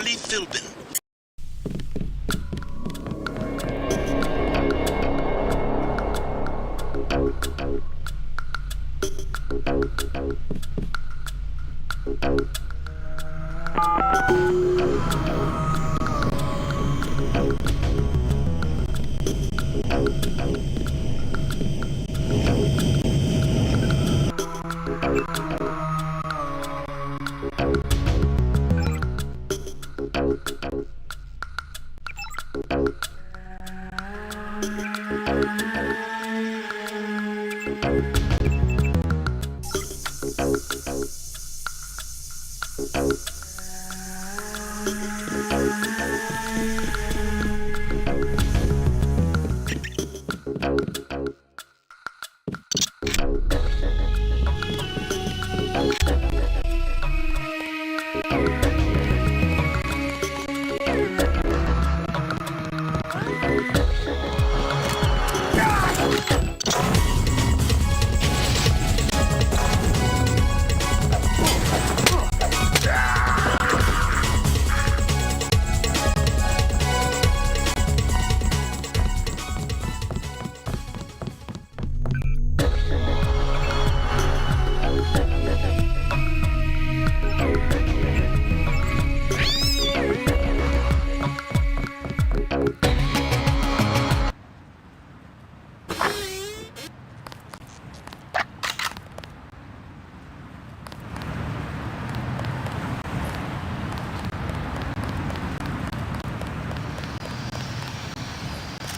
Harley Philbin.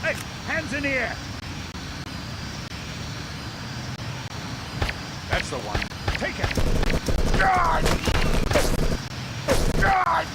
Hey, hands in the air! That's the one. Take it! God! God!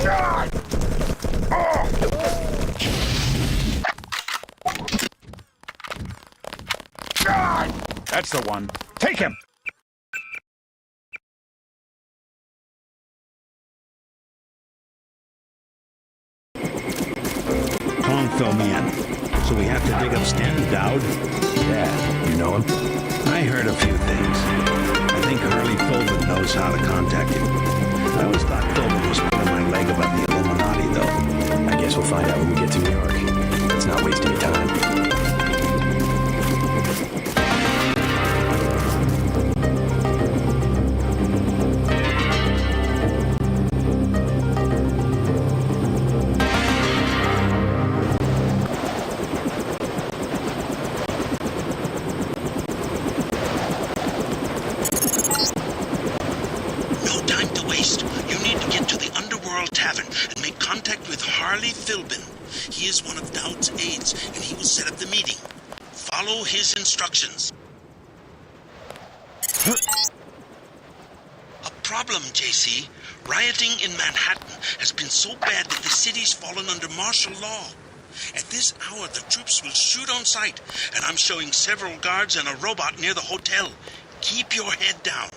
God! Oh! God! That's the one. Take him! Kong filled me in. So we have to dig up Stanton Dowd? Yeah, you know him? I heard a few things. I think Harley Philbin knows how to contact him. I always thought Philbin was pulling my leg about the Illuminati, though. I guess we'll find out when we get to New York. Let's not waste any time. Contact with Harley Philbin. He is one of Dowd's aides, and he will set up the meeting. Follow his instructions. A problem, JC. Rioting in Manhattan has been so bad that the city's fallen under martial law. At this hour, the troops will shoot on sight, and I'm showing several guards and a robot near the hotel. Keep your head down.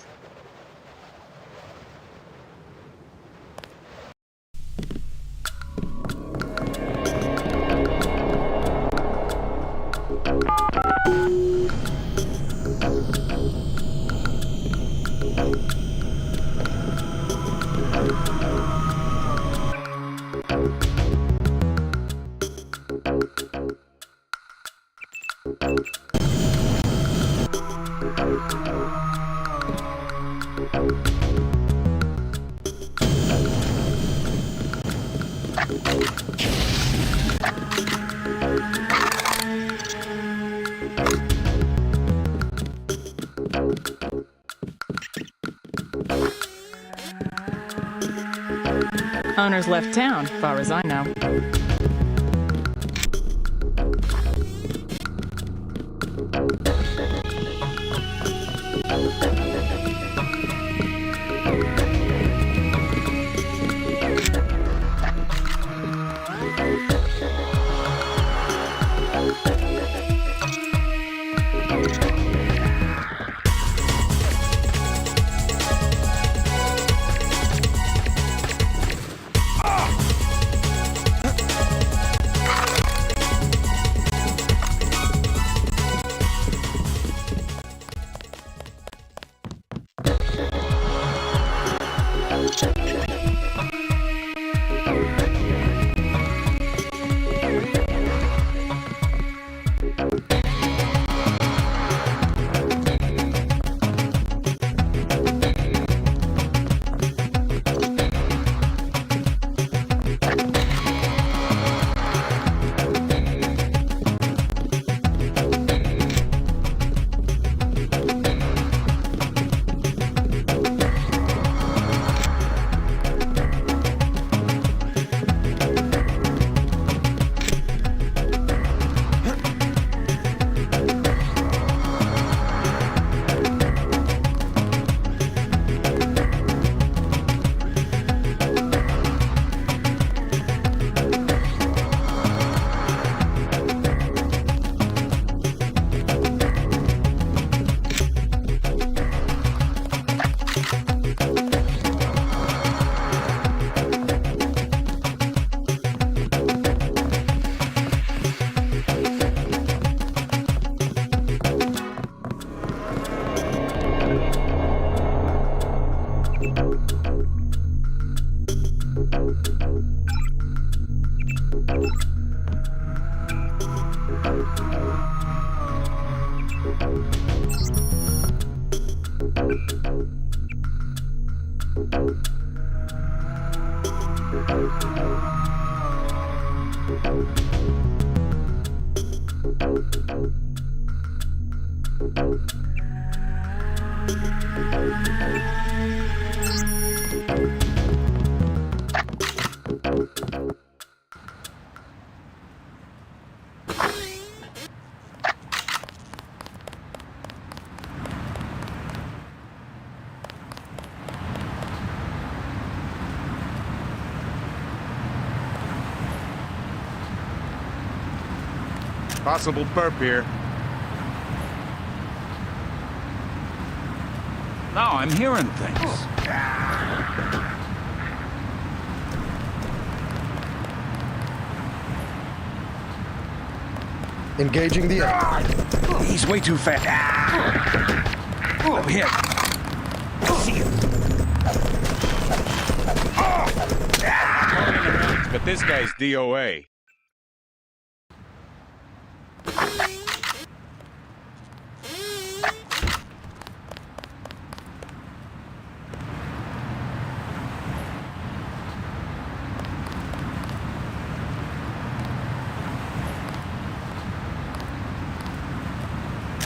Owner's left town, far as I know. Possible burp here. No, I'm hearing things. Engaging the enemy. He's way too fast. I'm hit. See him. But this guy's DOA.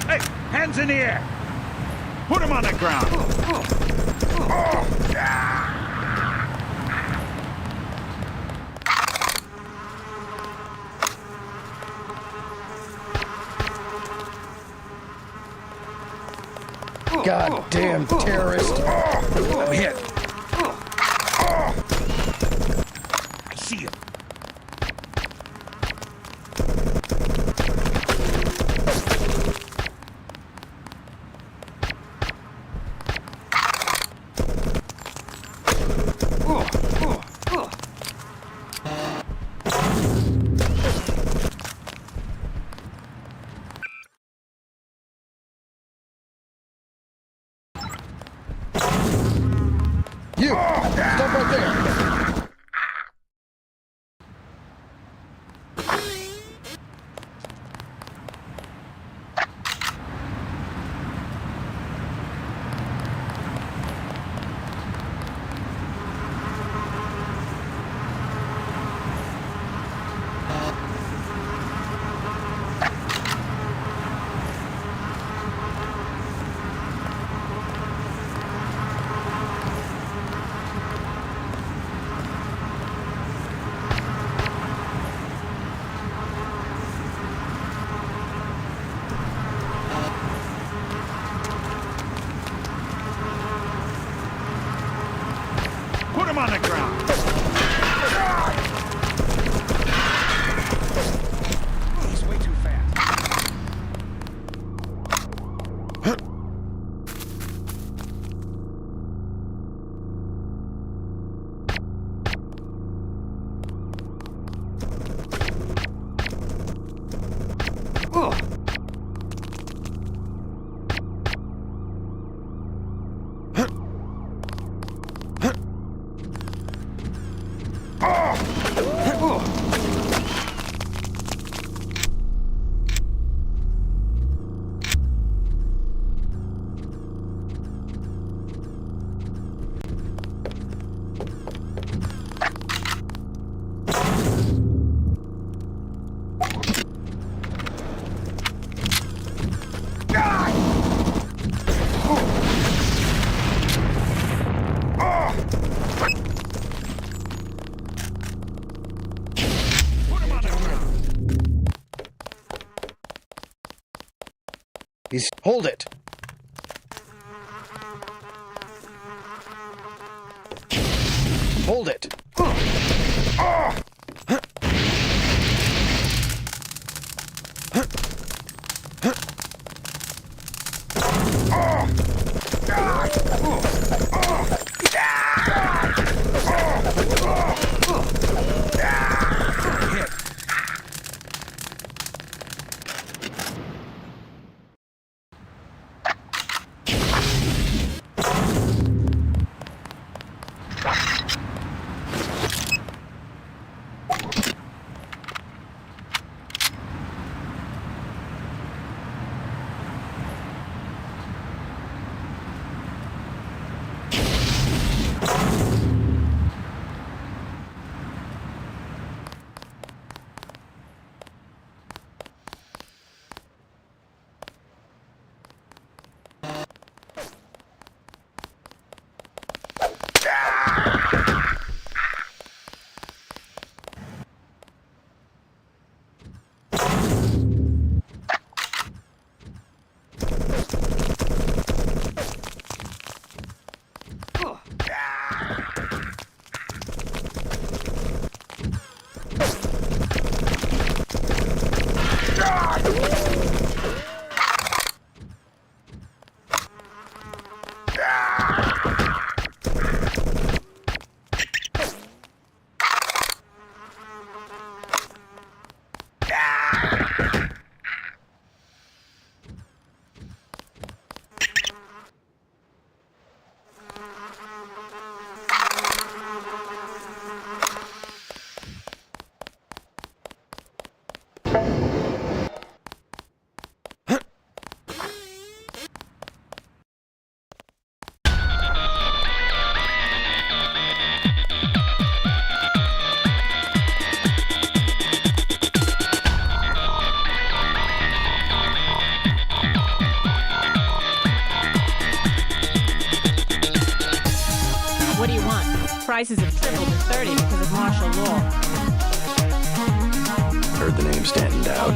Hey, hands in the air! Put him on the ground! Goddamn terrorist. I'm hit. I see him. You! Stop right there! Hold it. Hold it. What do you want? Prices have tripled to 30 because of martial law. Heard the name Stanton Dowd.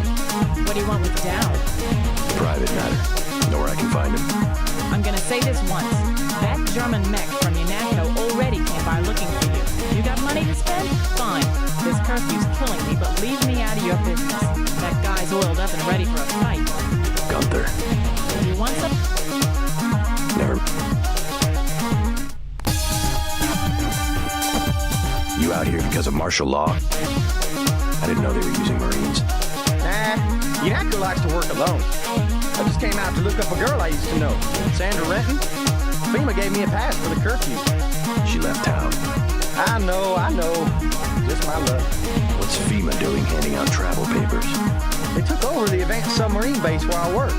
What do you want with Dowd? Private matter. Know where I can find him. I'm gonna say this once. That German mech from Yanaco already came by looking for you. You got money to spend? Fine. This curfew's killing me, but leave me out of your business. That guy's oiled up and ready for a fight. Gunther. Do you want some? Never. You out here because of martial law? I didn't know they were using Marines. Nah, Yanaco likes to work alone. I just came out to look up a girl I used to know, Sandra Renton. FEMA gave me a pass for the curfew. She left town. I know. Just my luck. What's FEMA doing handing out travel papers? They took over the advanced submarine base where I work.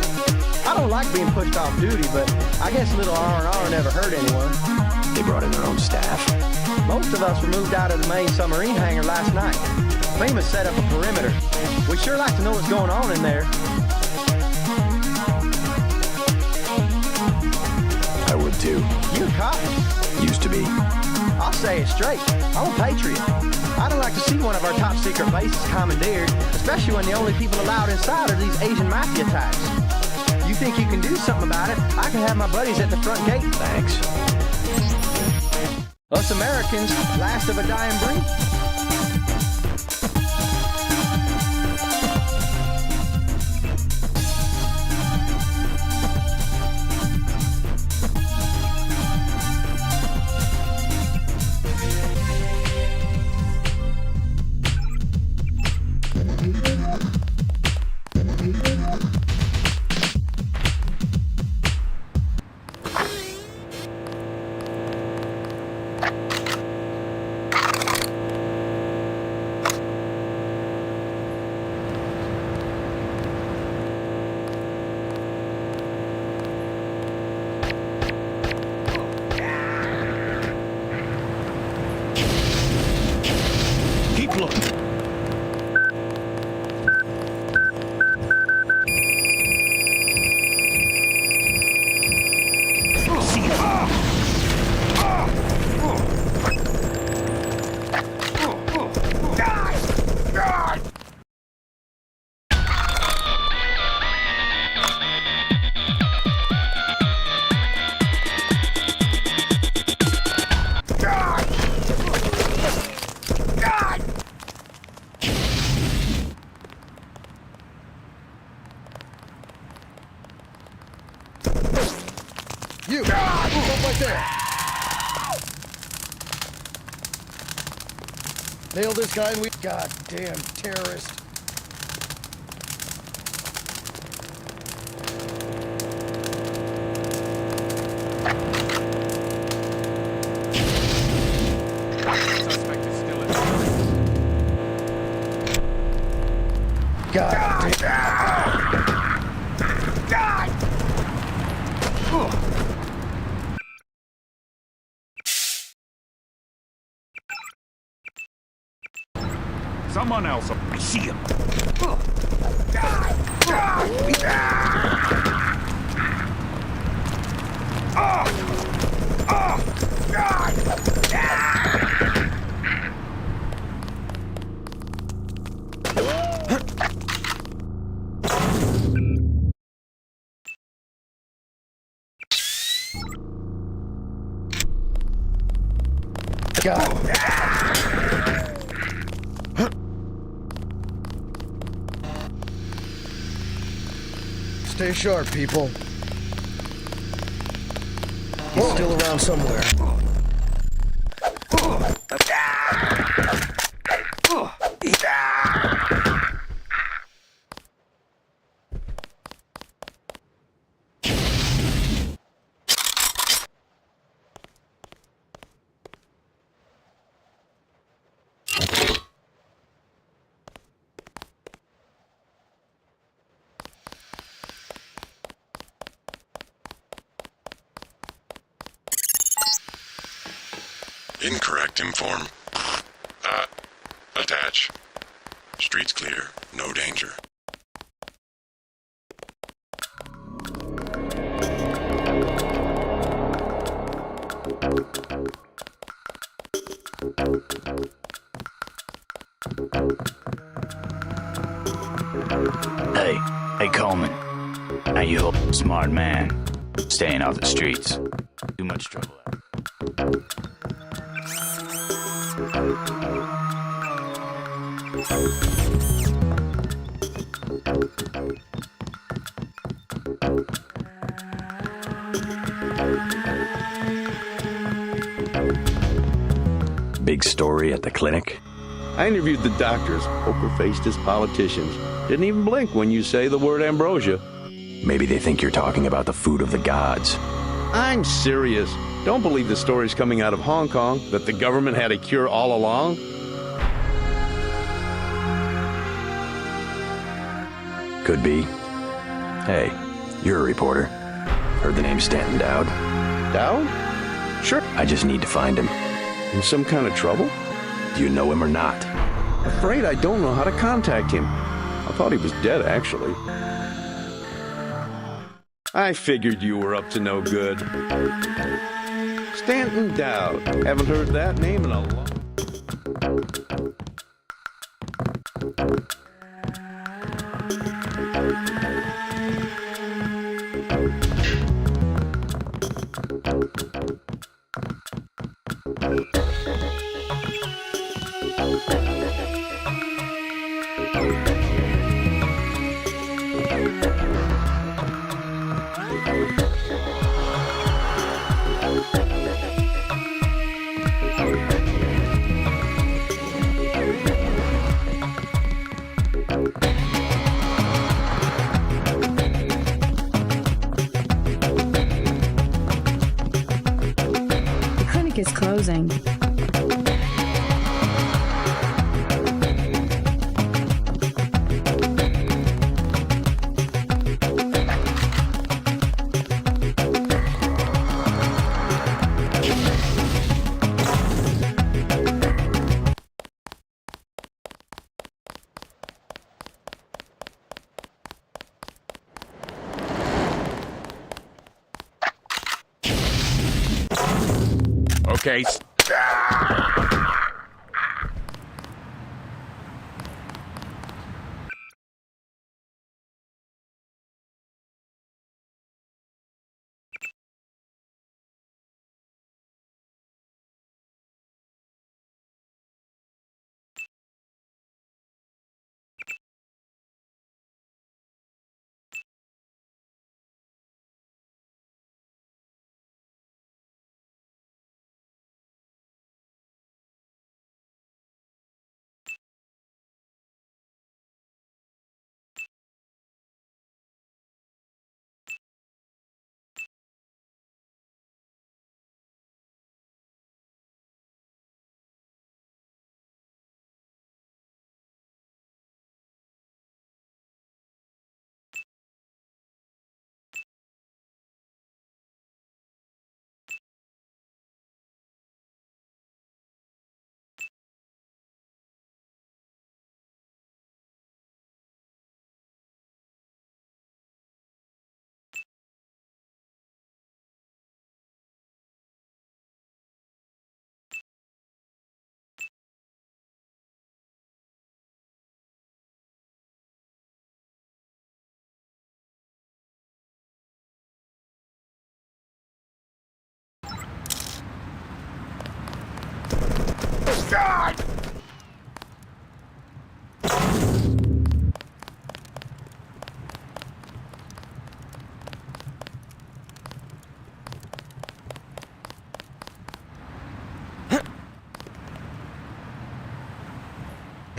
I don't like being pushed off duty, but I guess a little R&R never hurt anyone. They brought in their own staff. Most of us were moved out of the main submarine hangar last night. FEMA set up a perimeter. We sure like to know what's going on in there. I would too. You a cop? Used to be. I'll say it straight. I'm a patriot. I don't like to see one of our top secret bases commandeered, especially when the only people allowed inside are these Asian mafia types. You think you can do something about it? I can have my buddies at the front gate. Thanks. Us Americans, last of a dying breed. you! Stop right there! Nail this guy and we... Goddamn terrorist. Suspect is still in. God damn. Someone else. I see him. God. Stay sharp, people. He's still around somewhere. Incorrect inform. Attach. Streets clear. No danger. Hey Coleman. Now you hope smart man. Staying off the streets. Too much trouble. Big story at the clinic? I interviewed the doctors, poker-faced as politicians. Didn't even blink when you say the word ambrosia. Maybe they think you're talking about the food of the gods. I'm serious. Don't believe the stories coming out of Hong Kong that the government had a cure all along. Could be. Hey, you're a reporter. Heard the name Stanton Dowd? Dowd? Sure. I just need to find him. In some kind of trouble? Do you know him or not? Afraid I don't know how to contact him. I thought he was dead, actually. I figured you were up to no good. Stanton Dowd. Haven't heard that name in a long... The clinic is closing. Okay.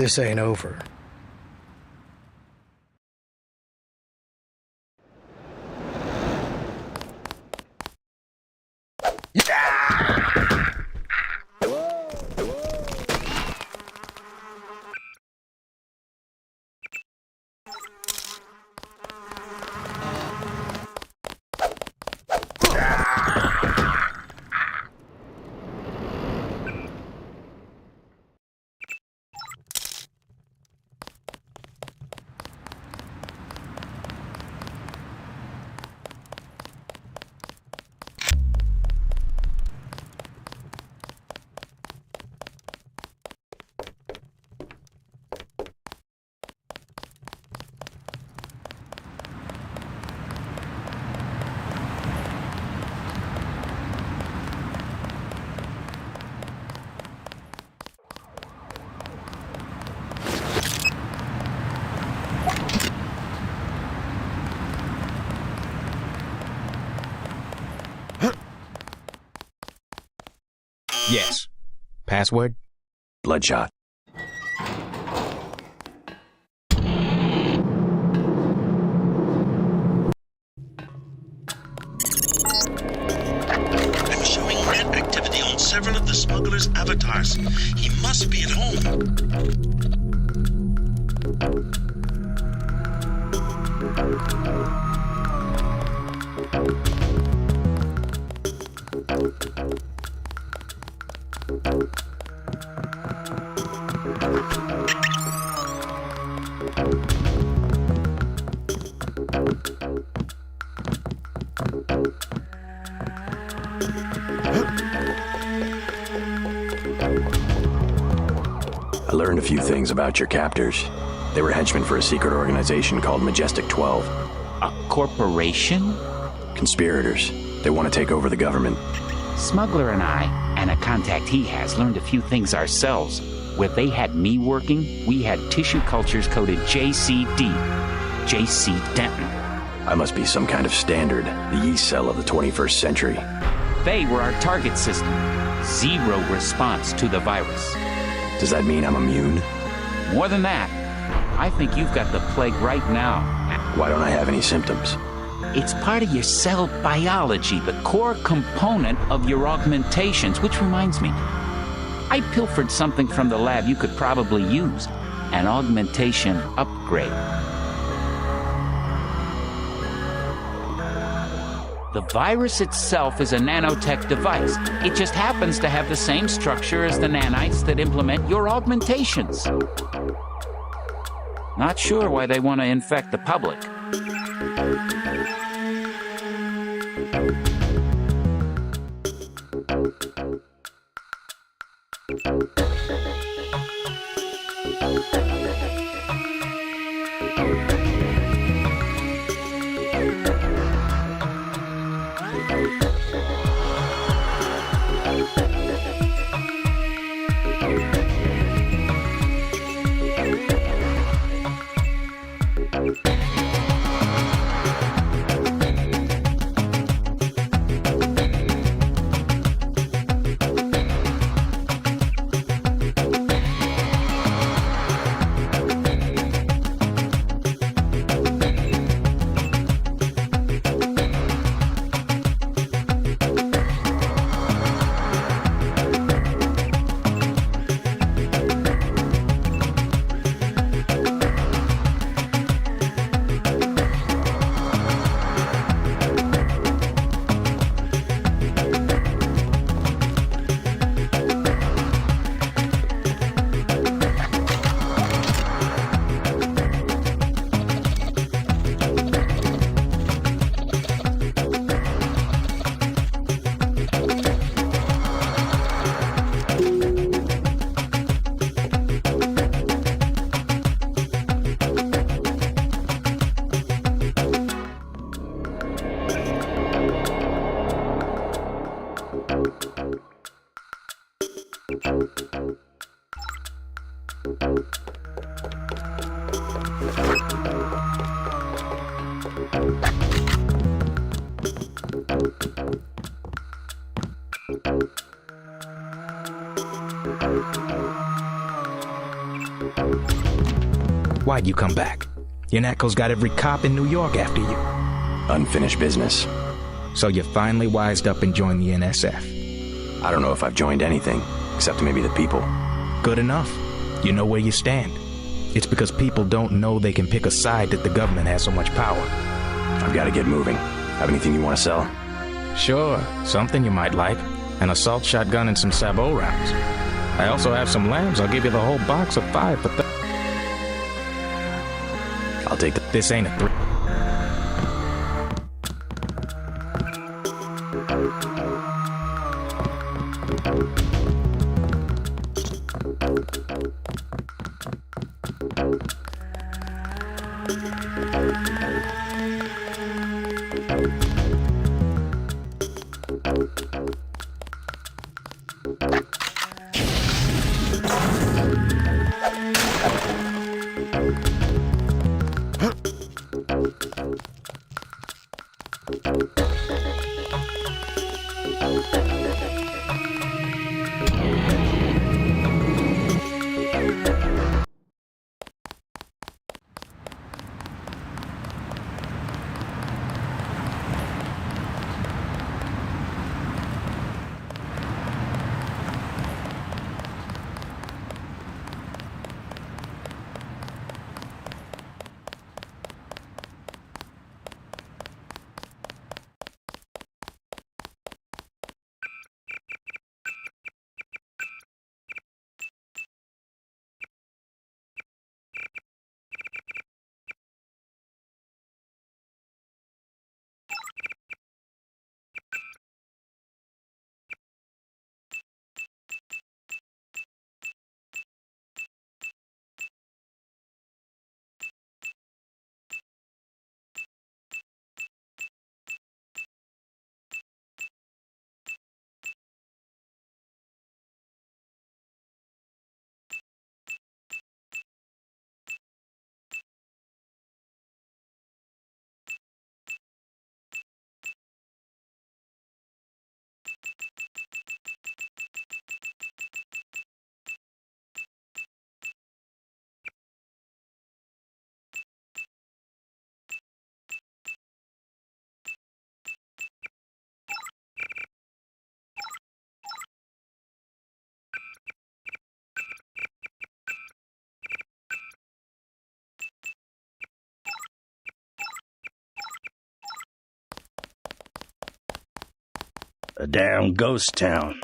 This ain't over. Yes. Password? Bloodshot. I'm showing red activity on several of the smuggler's avatars. He must be at home. I learned a few things about your captors. They were henchmen for a secret organization called Majestic 12. A corporation? Conspirators. They want to take over the government. Smuggler and I, and a contact he has, learned a few things ourselves. Where they had me working, we had tissue cultures coded JCD. J.C. Denton. I must be some kind of standard, the yeast cell of the 21st century. They were our target system. Zero response to the virus. Does that mean I'm immune? More than that, I think you've got the plague right now. Why don't I have any symptoms? It's part of your cell biology, the core component of your augmentations, which reminds me, I pilfered something from the lab you could probably use. An augmentation upgrade. The virus itself is a nanotech device. It just happens to have the same structure as the nanites that implement your augmentations. Not sure why they want to infect the public. Why'd you come back? Yanatko's got every cop in New York after you. Unfinished business. So you finally wised up and joined the NSF. I don't know if I've joined anything, except maybe the people. Good enough. You know where you stand. It's because people don't know they can pick a side that the government has so much power. I've got to get moving. Have anything you want to sell? Sure, something you might like. An assault shotgun and some sabot rounds. I also have some lambs. I'll give you the whole box of 5 for I'll take the... This ain't a threat. A damn ghost town.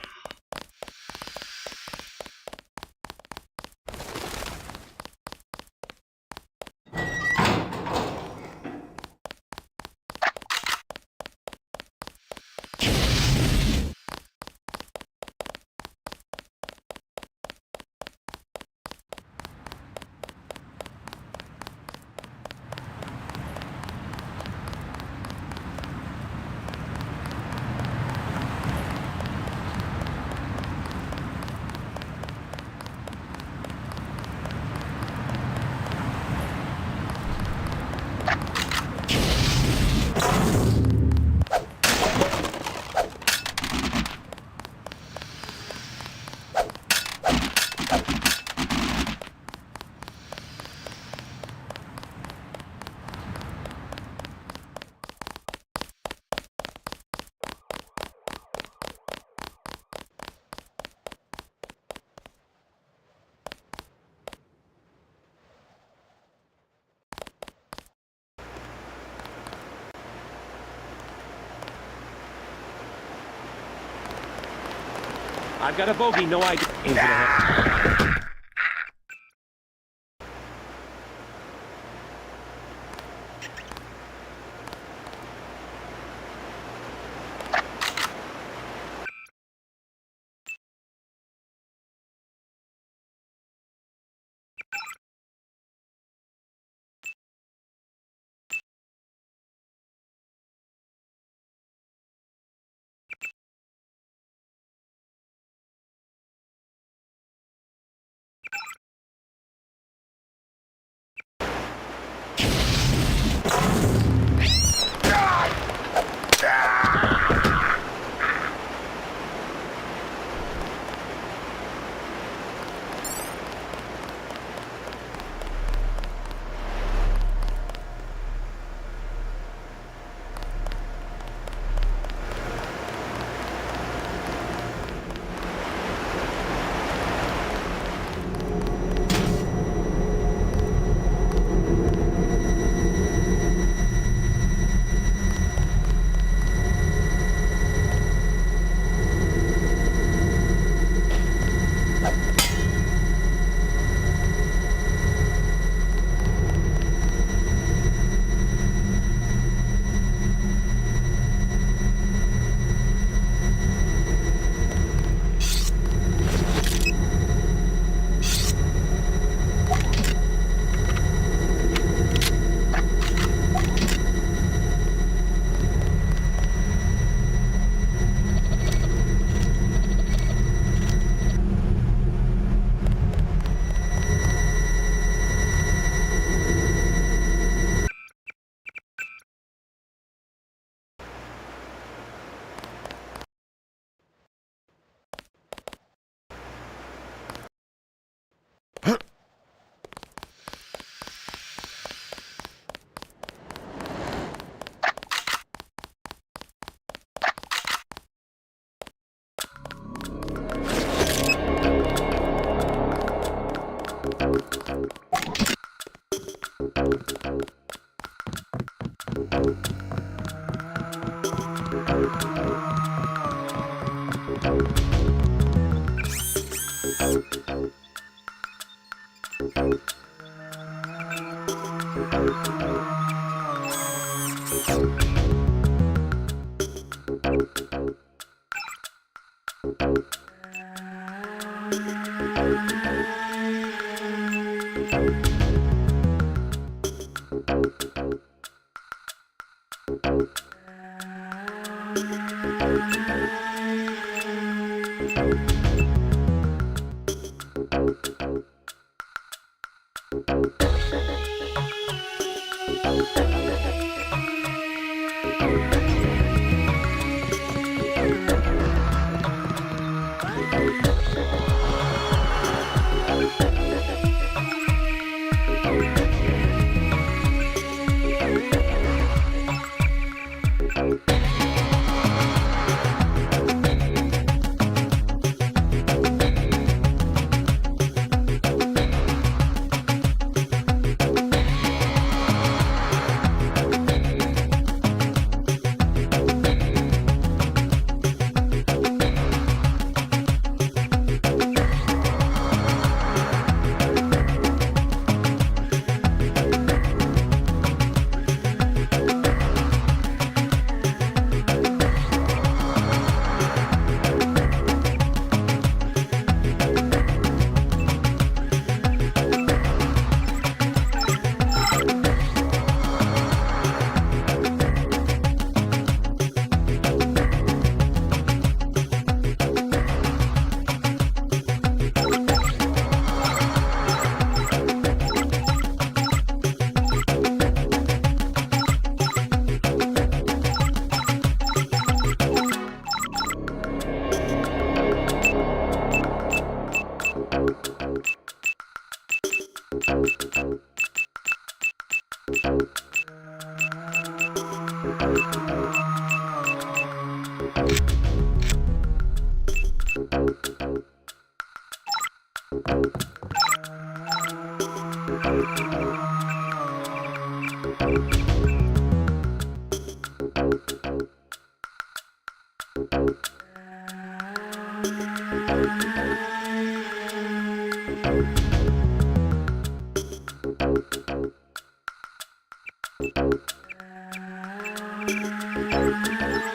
I've got a bogey, no idea. Ain't gonna happen.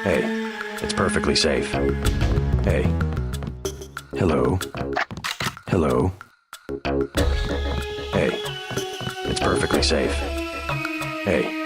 Hey, it's perfectly safe. Hey. Hello. Hello. Hey, it's perfectly safe. Hey.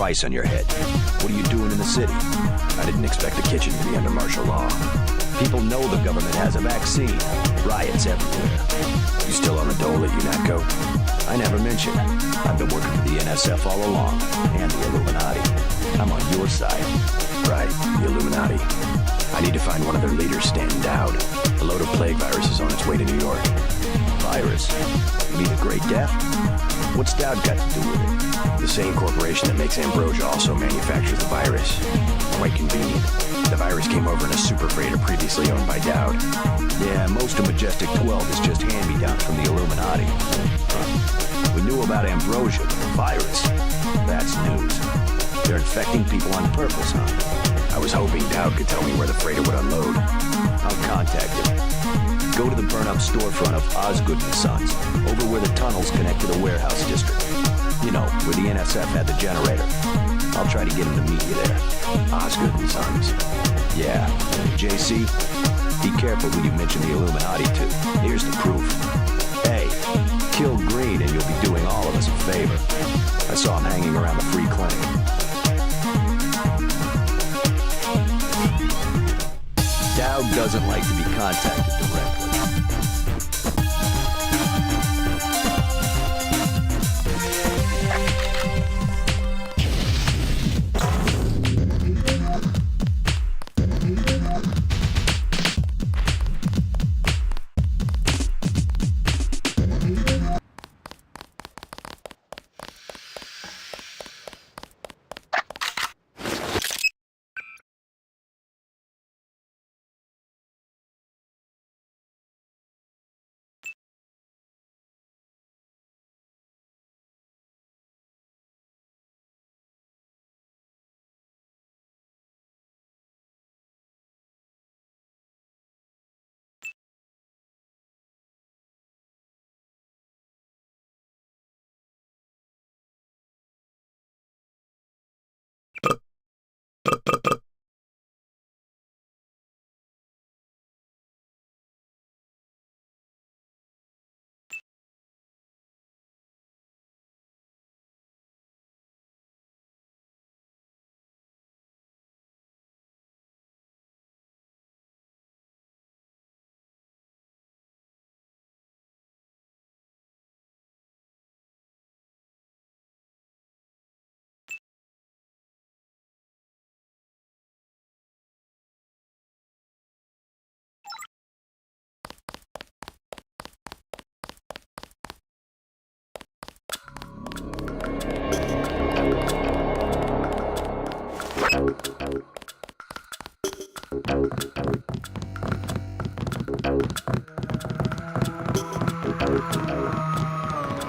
price on your head. What are you doing in the city? I didn't expect the kitchen to be under martial law. People know the government has a vaccine. Riots everywhere. You still on the dole at UNATCO? I never mentioned it. I've been working for the NSF all along, and the Illuminati. I'm on your side. Right, the Illuminati. I need to find one of their leaders standing down. A load of plague virus is on its way to New York. Virus? You mean the Great Death? What's Dowd got to do with it? The same corporation that makes ambrosia also manufactures the virus. Quite convenient. The virus came over in a super freighter previously owned by Dowd. Yeah, most of Majestic 12 is just hand-me-downs from the Illuminati. We knew about ambrosia, but the virus, that's news. They're infecting people on purpose, huh? I was hoping Dowd could tell me where the freighter would unload. I'll contact him. Go to the burn-up storefront of Osgood & Sons, over where the tunnels connect to the warehouse district. You know, where the NSF had the generator. I'll try to get him to meet you there. Osgood & Sons. Yeah. JC, be careful who you mention the Illuminati to. Here's the proof. Hey, kill Green and you'll be doing all of us a favor. I saw him hanging around the free clinic. Dowd doesn't like to be contacted directly.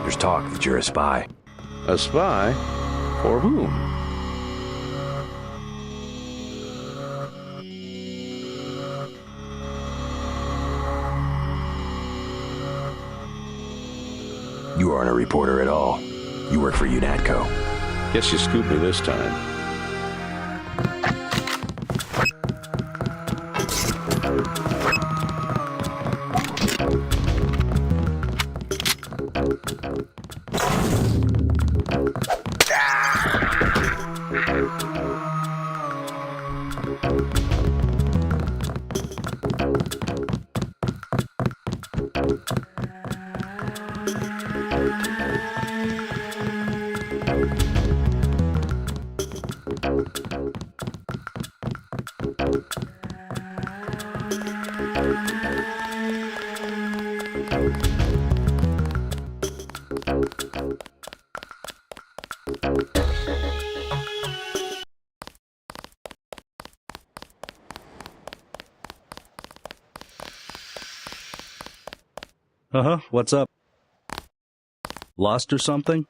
There's talk that you're a spy. A spy? For whom? You aren't a reporter at all. You work for UNATCO. Guess you scooped me this time. Uh-huh, what's up? Lost or something?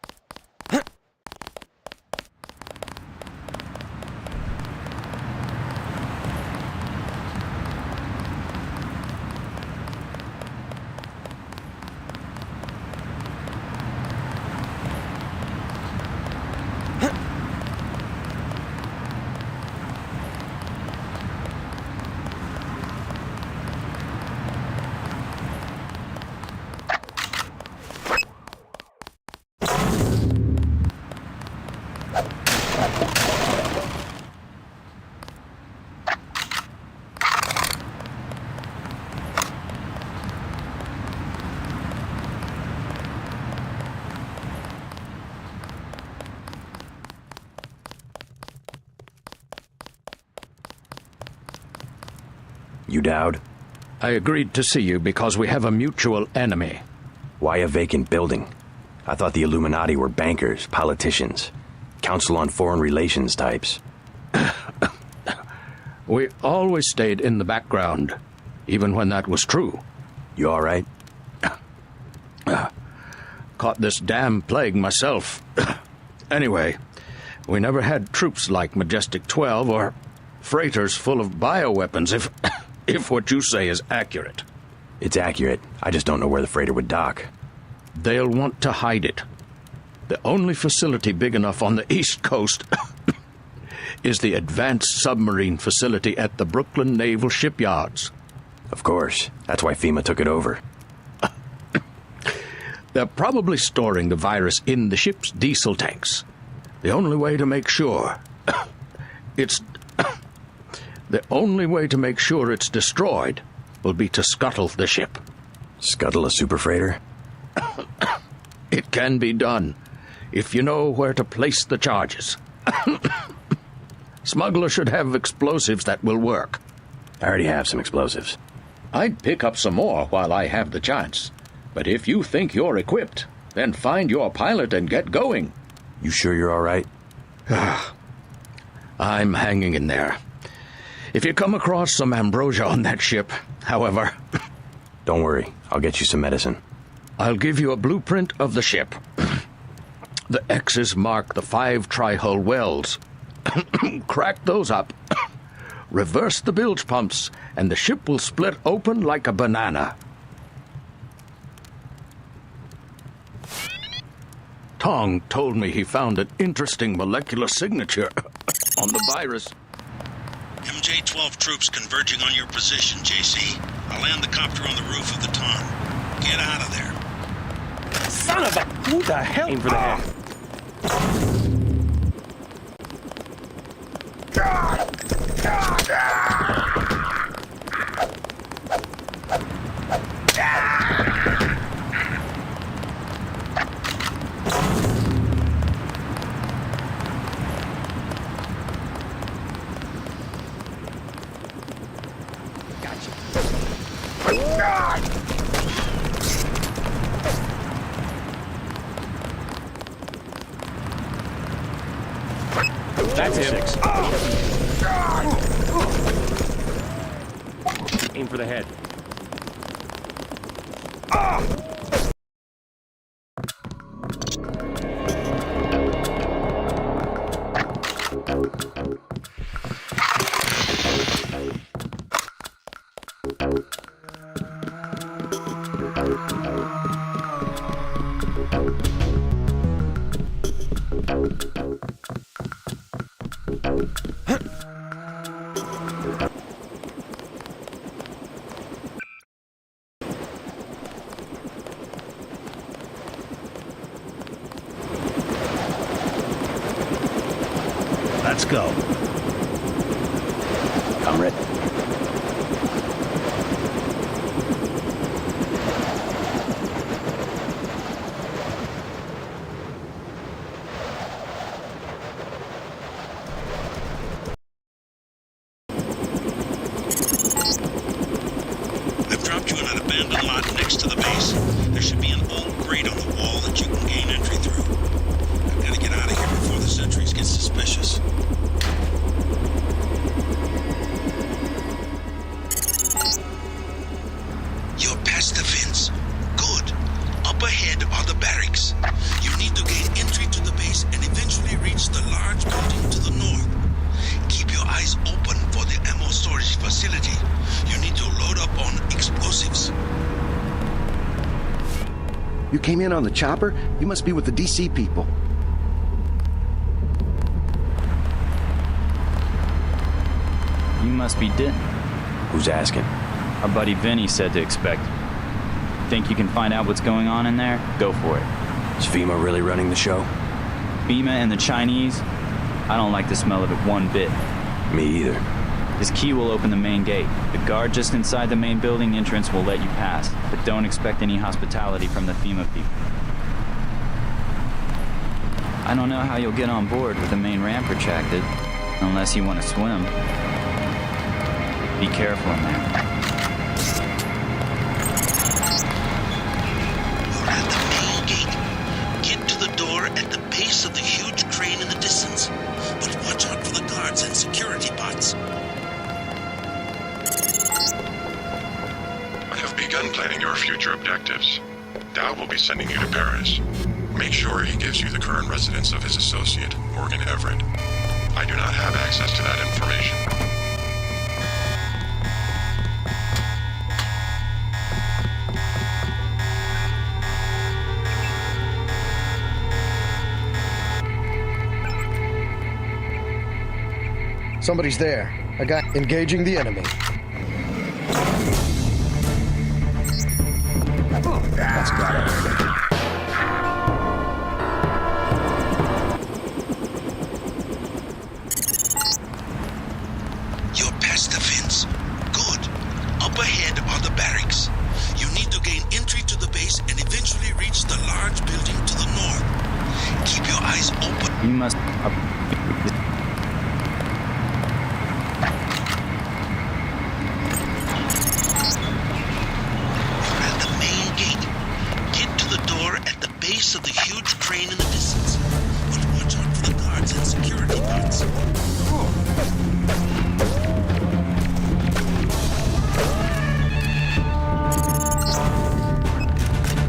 You Dowd? I agreed to see you because we have a mutual enemy. Why a vacant building? I thought the Illuminati were bankers, politicians, Council on Foreign Relations types. We always stayed in the background, even when that was true. You all right? Caught this damn plague myself. Anyway, we never had troops like Majestic 12 or freighters full of bioweapons, if what you say is accurate. It's accurate. I just don't know where the freighter would dock. They'll want to hide it. The only facility big enough on the East Coast is the Advanced Submarine Facility at the Brooklyn Naval Shipyards. Of course. That's why FEMA took it over. They're probably storing the virus in the ship's diesel tanks. The only way to make sure it's destroyed will be to scuttle the ship. Scuttle a super freighter? It can be done, if you know where to place the charges. Smuggler should have explosives that will work. I already have some explosives. I'd pick up some more while I have the chance. But if you think you're equipped, then find your pilot and get going. You sure you're all right? I'm hanging in there. If you come across some ambrosia on that ship, however... Don't worry, I'll get you some medicine. I'll give you a blueprint of the ship. The X's mark the 5 tri-hull wells. Crack those up. Reverse the bilge pumps, and the ship will split open like a banana. Tong told me he found an interesting molecular signature on the virus. MJ-12 troops converging on your position, JC. I'll land the copter on the roof of the Ton. Get out of there. Son of a... Who the hell? Aim for the head. That's him. Aim for the head. Let's go. Comrade. I've dropped you in an abandoned lot next to the base. There should be an old grate on the wall that you can gain entry through. I've got to get out of here before the sentries get suspicious. You're past the fence. Good. Up ahead are the barracks. You need to gain entry to the base and eventually reach the large building to the north. Keep your eyes open for the ammo storage facility. You need to load up on explosives. You came in on the chopper? You must be with the DC people. You must be Denton. Who's asking? Our buddy Vinny said to expect. Think you can find out what's going on in there? Go for it. Is FEMA really running the show? FEMA and the Chinese? I don't like the smell of it one bit. Me either. His key will open the main gate. The guard just inside the main building entrance will let you pass, but don't expect any hospitality from the FEMA people. I don't know how you'll get on board with the main ramp retracted, unless you want to swim. Be careful in there. You're at the main gate. Get to the door at the base of the huge crane in the distance. But watch out for the guards and security bots. I have begun planning your future objectives. Dow will be sending you to Paris. Make sure he gives you the current residence of his associate, Morgan Everett. I do not have access to that information. Somebody's there. A guy engaging the enemy. That's got it. You're past the fence. Good. Up ahead are the barracks. You need to gain entry to the base and eventually reach the large building to the north. Keep your eyes open. You must... You're at the main gate. Get to the door at the base of the huge crane in the distance. But watch out for the guards and security bots.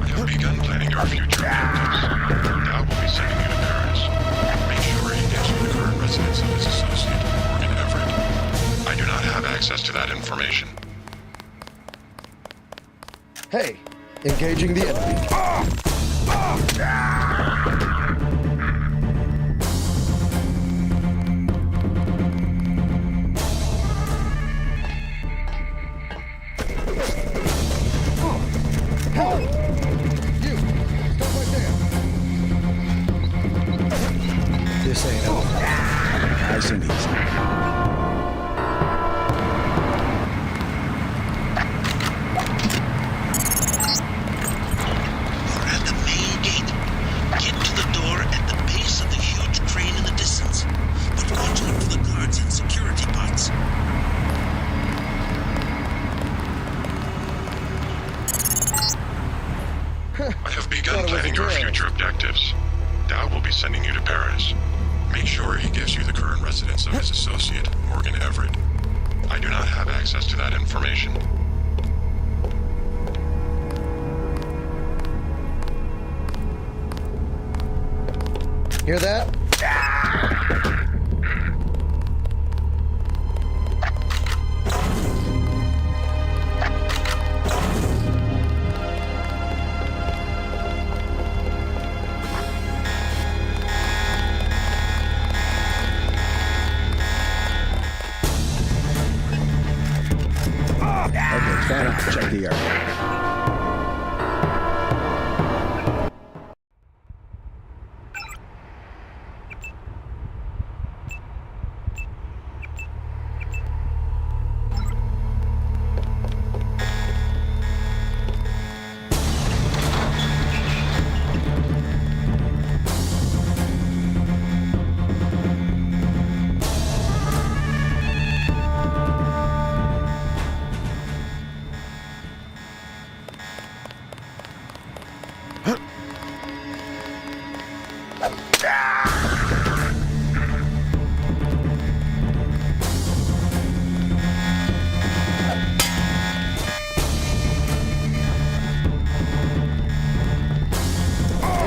I have begun planning your future objectives. Dow will be sending you to Paris. Make sure he gives you the current residence of his associate, Morgan Everett. I do not have access to that information. Hey, engaging the enemy. Help! You, stop right there. This ain't over. Nice and easy. You're at the main gate. Get to the door at the base of the huge crane in the distance. But watch out for the guards and security bots. I have begun planning your future objectives. Dow will be sending you to Paris. Make sure he gives you the current residence of his associate, Morgan Everett. I do not have access to that information. Hear that? Okay, fan out. Check the area.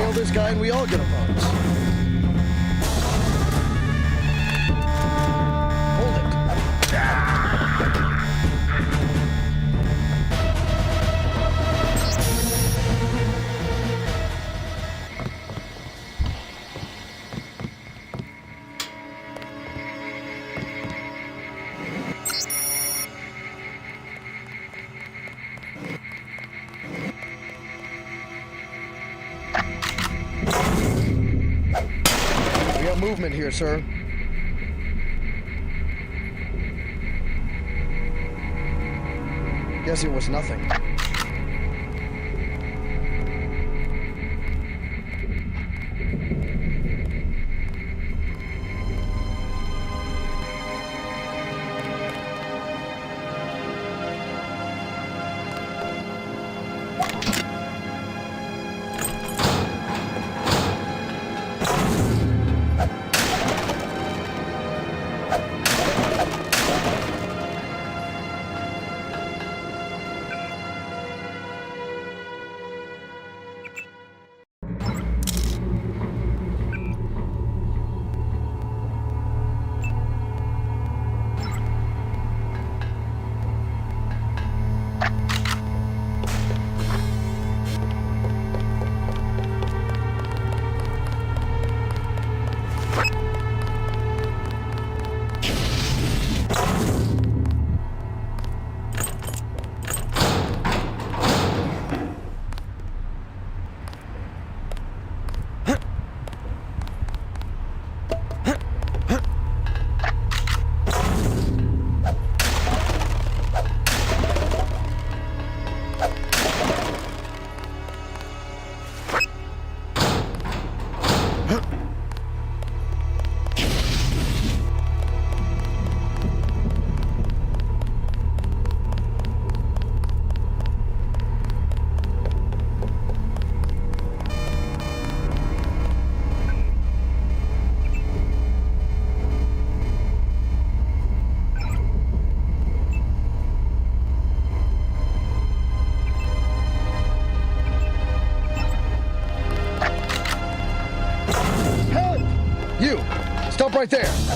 Nail this guy and we all get a bonus. Hold it. We got movement here, sir. Guess it was nothing. Stop right there.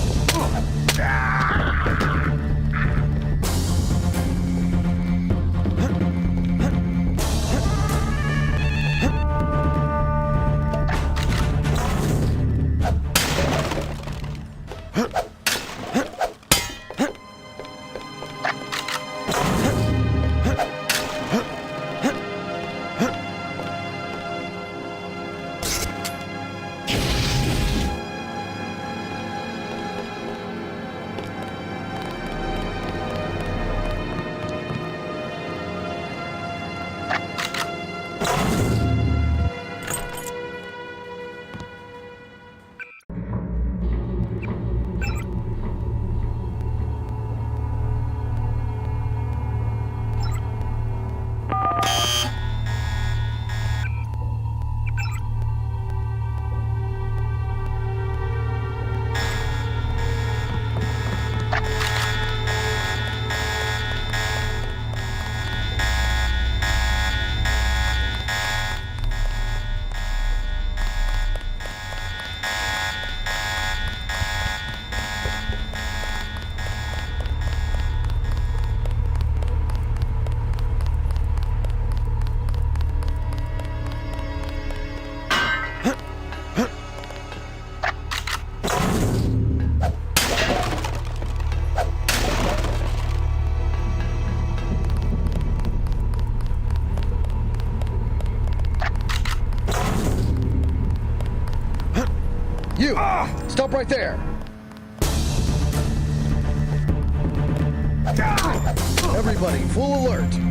You! Stop right there! Everybody, full alert!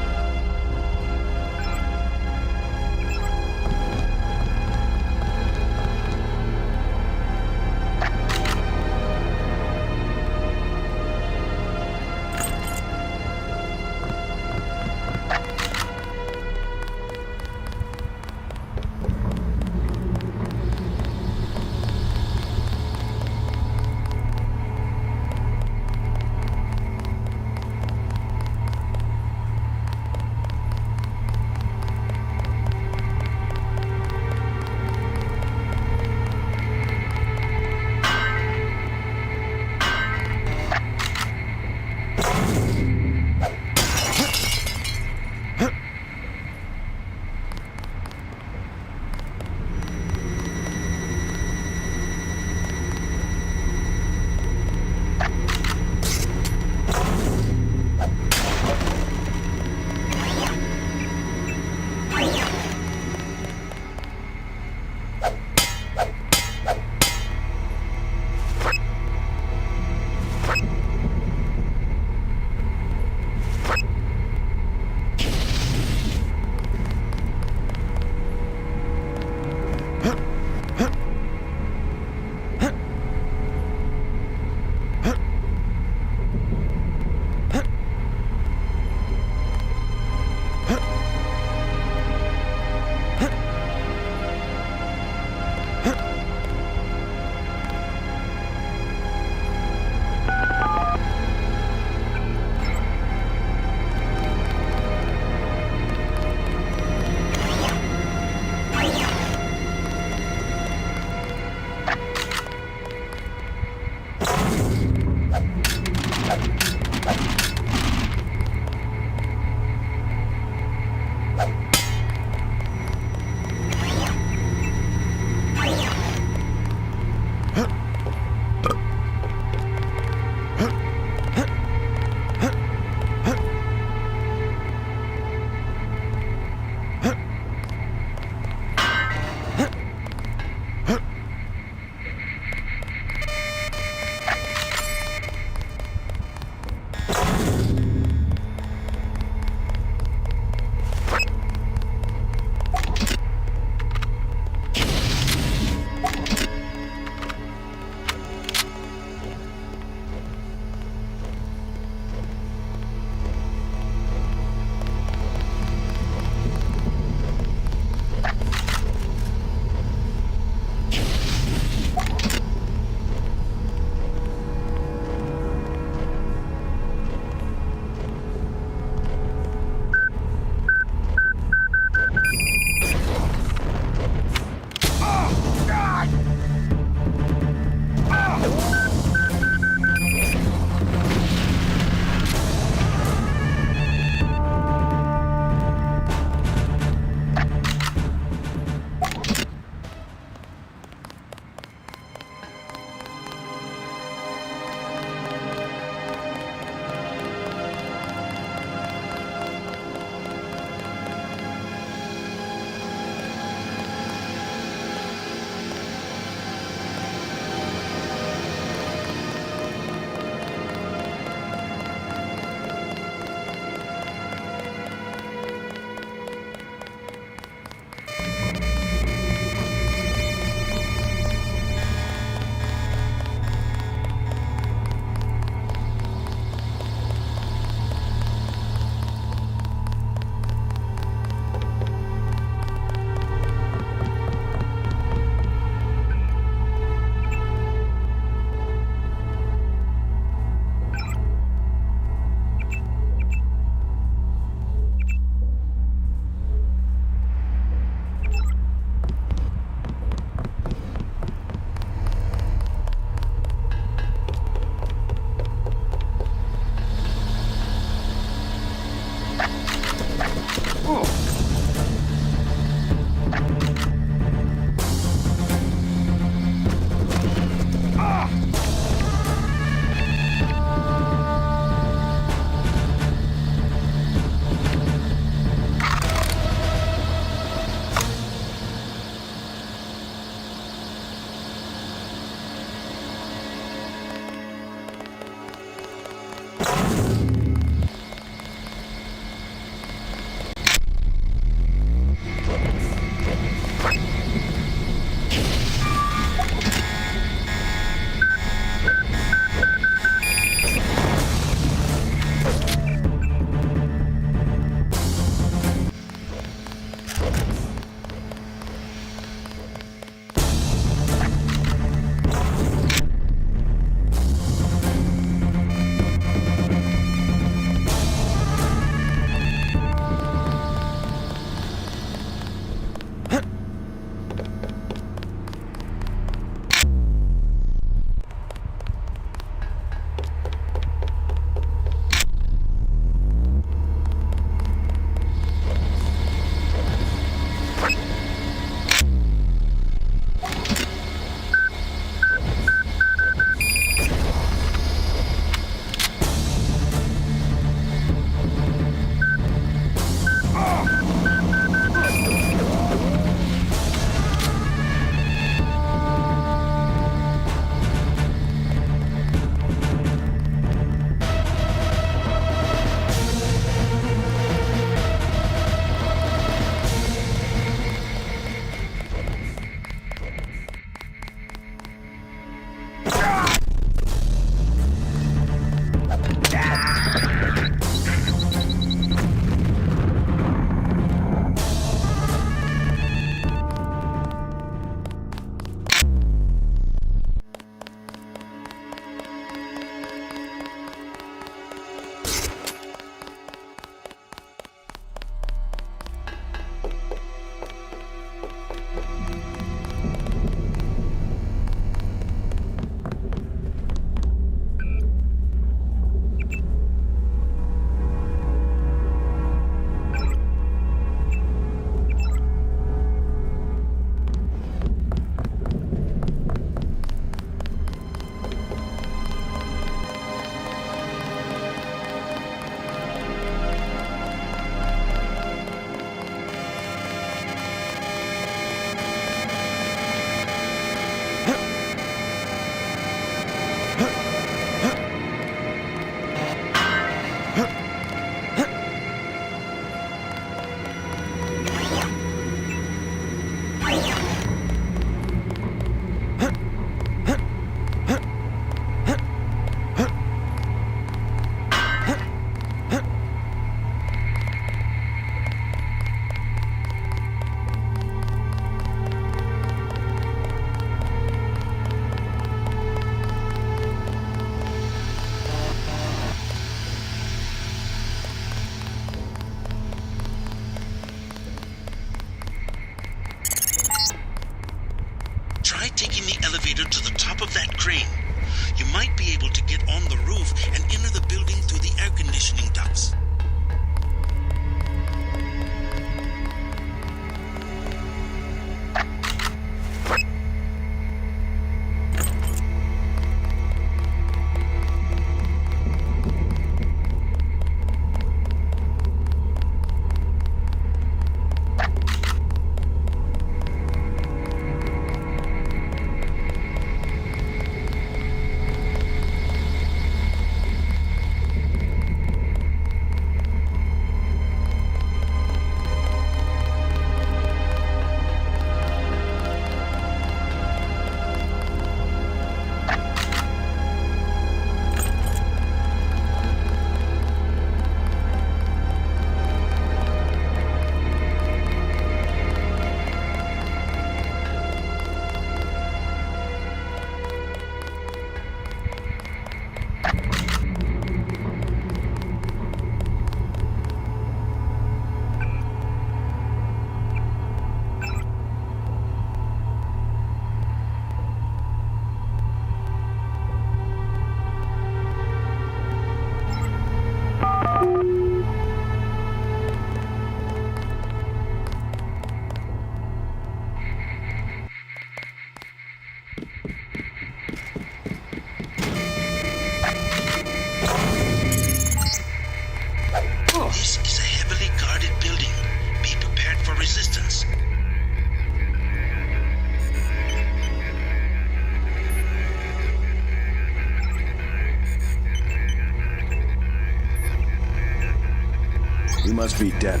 You must be dead.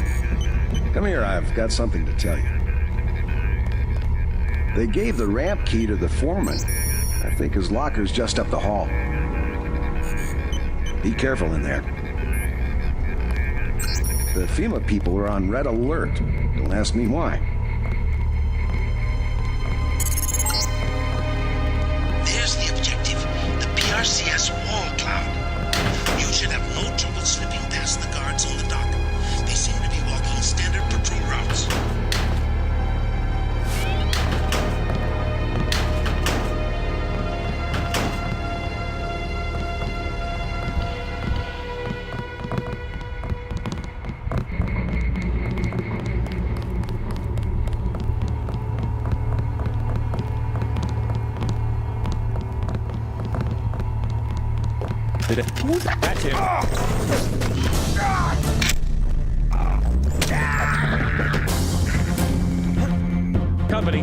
Come here, I've got something to tell you. They gave the ramp key to the foreman. I think his locker's just up the hall. Be careful in there. The FEMA people are on red alert. Don't ask me why. There's the objective, the PRCS wall cloud. You should have no trouble slipping past the guards on the dock. They seem to be walking standard patrol routes. That's him. Company.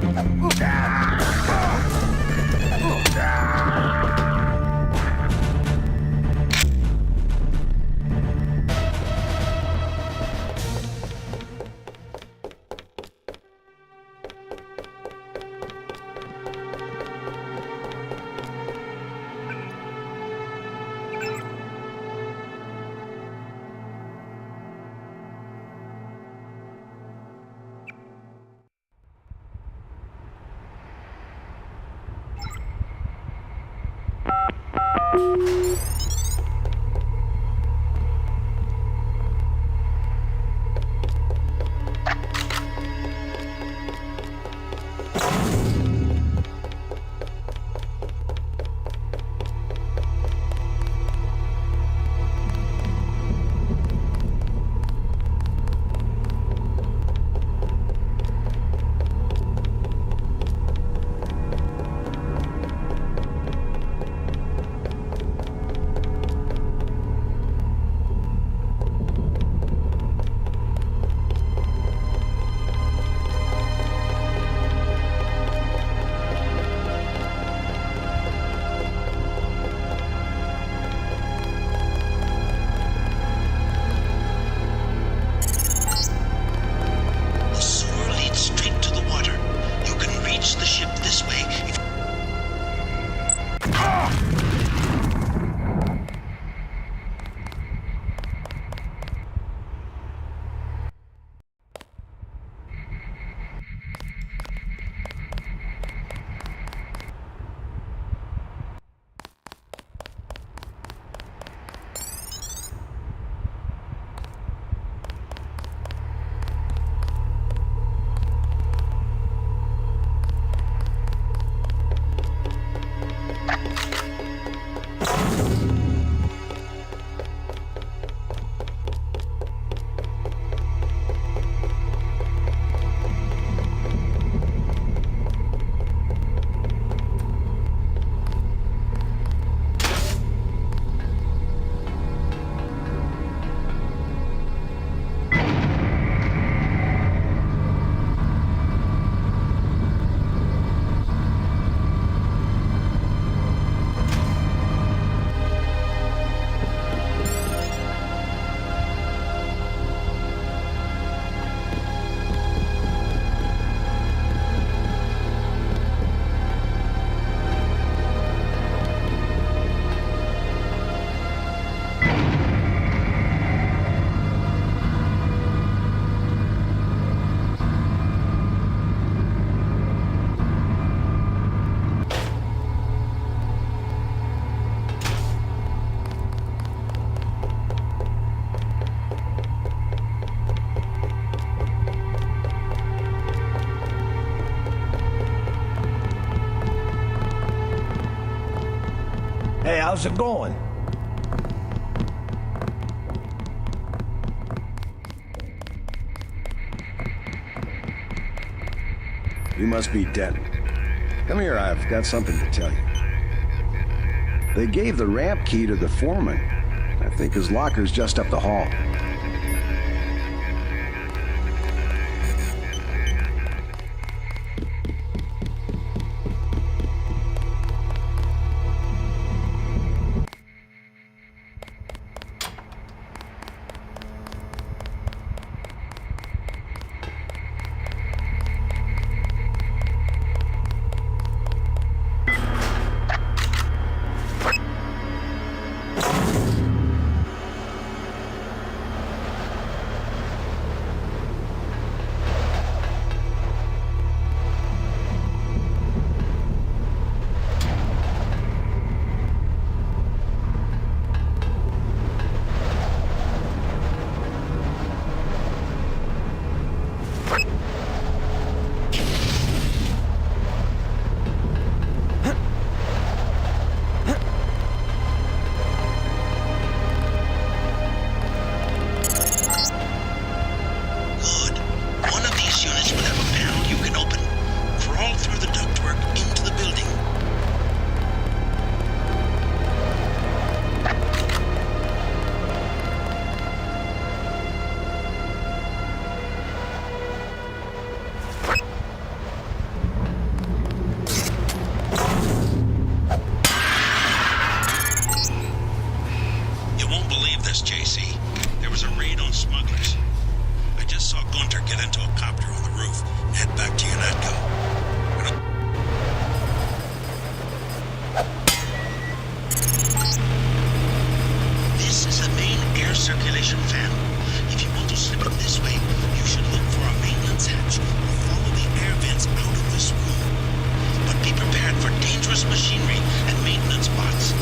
Hey, how's it going? You must be dead. Come here, I've got something to tell you. They gave the ramp key to the foreman. I think his locker's just up the hall. circulation fan. If you want to slip in this way, you should look for a maintenance hatch or follow the air vents out of this room. But be prepared for dangerous machinery and maintenance bots.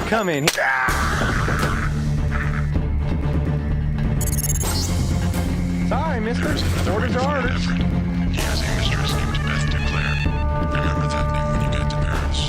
Come in here. Sorry, mister. Orders are orders. He has a mistress named Beth DeClaire. Remember that name when you get to Paris.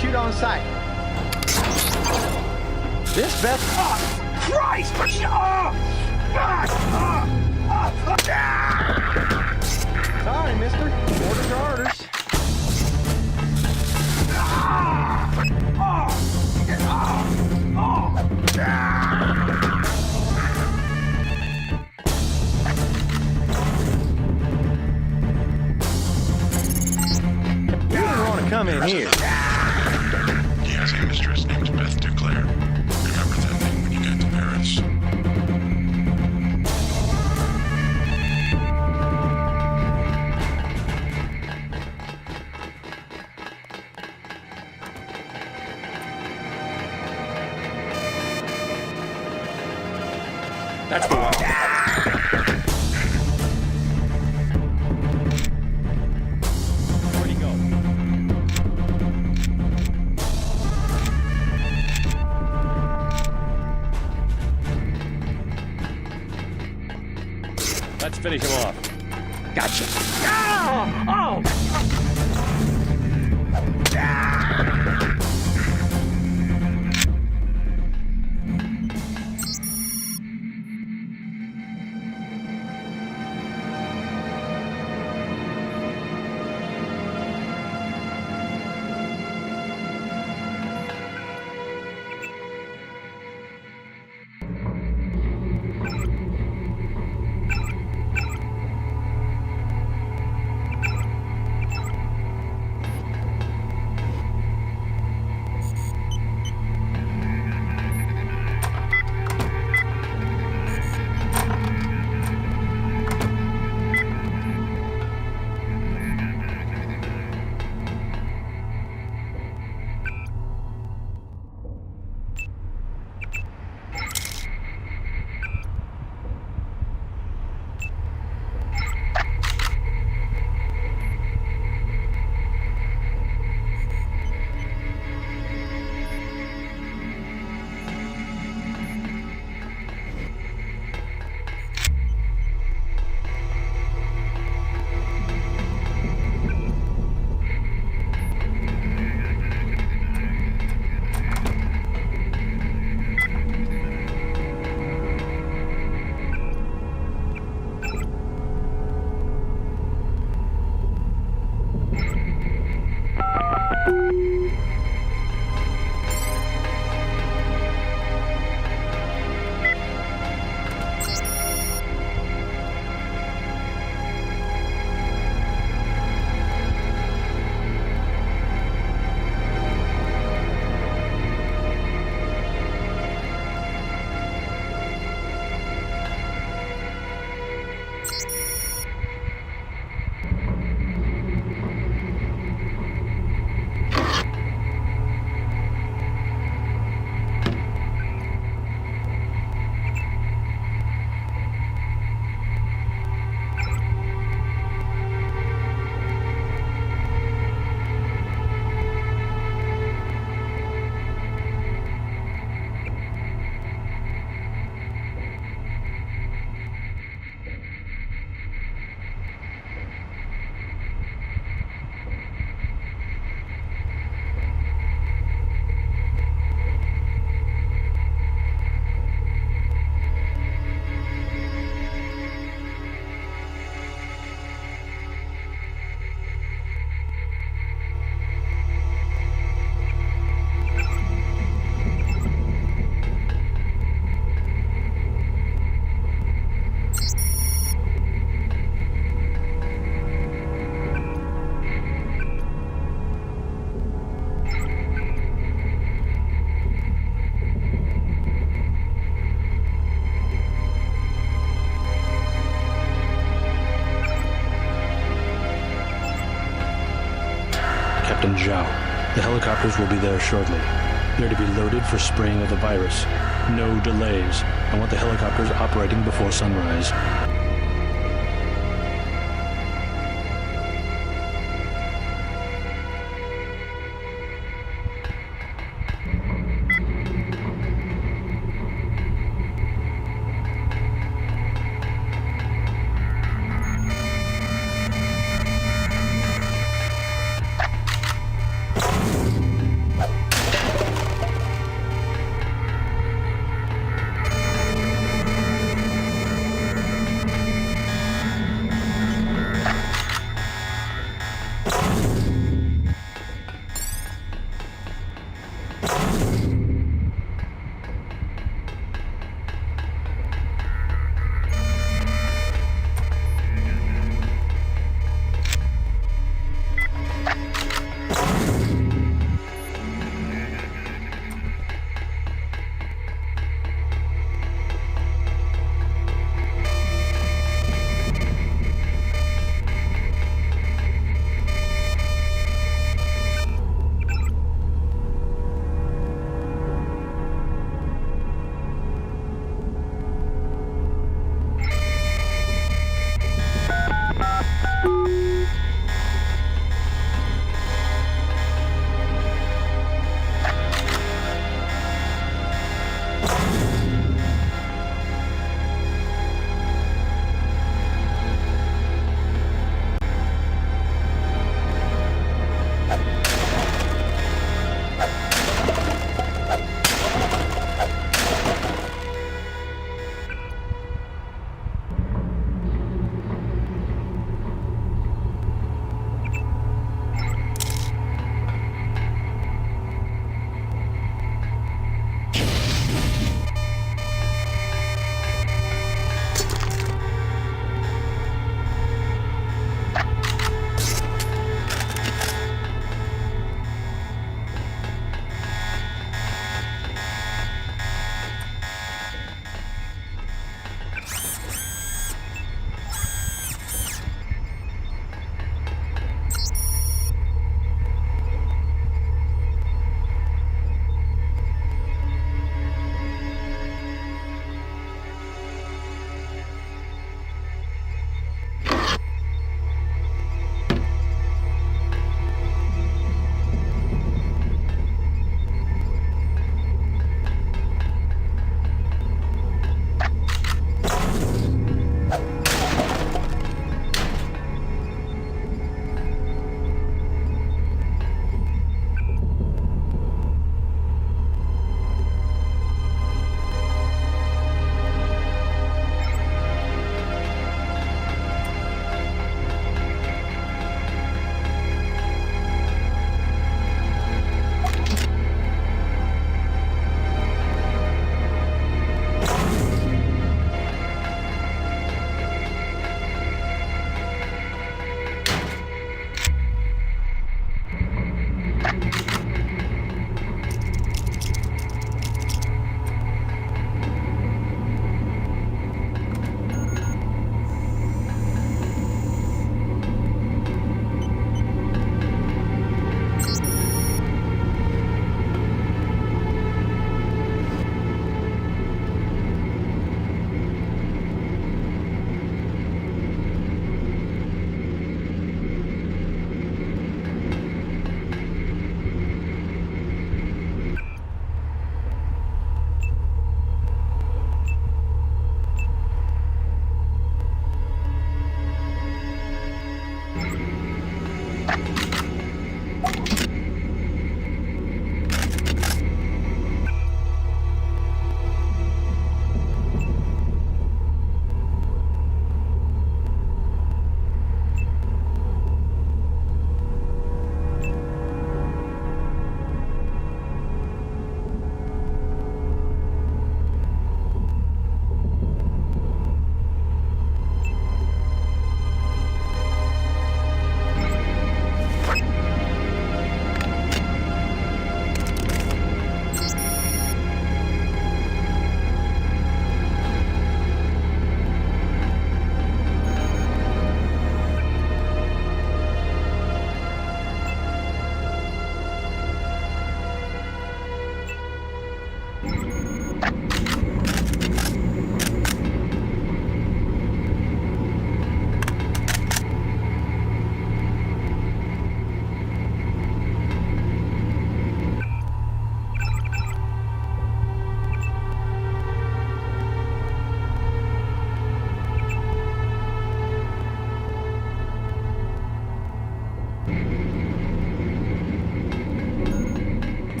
Shoot on sight. This Beth. Oh, Christ! Sorry, mister. Orders are orders. You didn't want to come in here. He has a mistress named Beth DeClaire. Remember that name when you get to Paris. That's the one. Where'd he go? Let's finish him off. Gotcha. Oh! Captain Zhao. The helicopters will be there shortly. They're to be loaded for spraying of the virus. No delays. I want the helicopters operating before sunrise.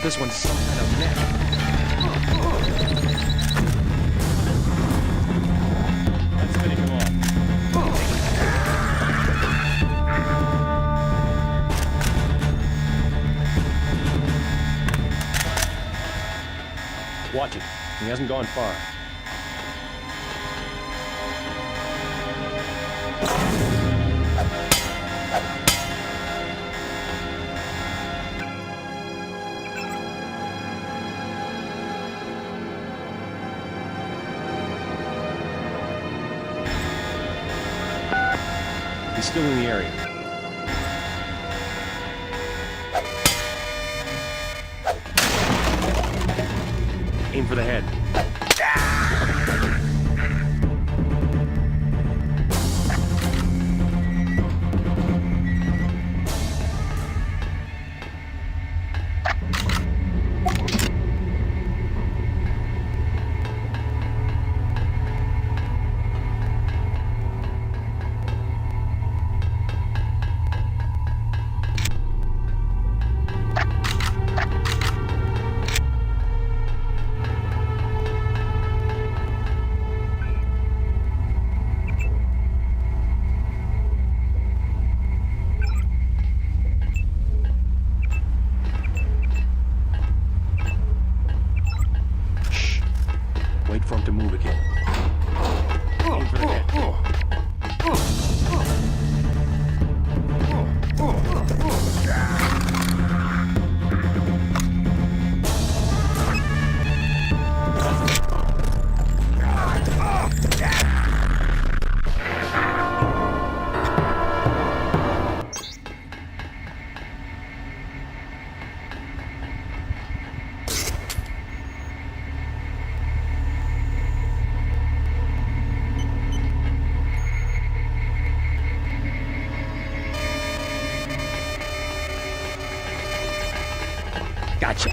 this one's some kind of mech. Let's finish him off. Watch it. He hasn't gone far. He's still in the area. Aim for the head. Wait for him to move again. Aim for the head. Gotcha.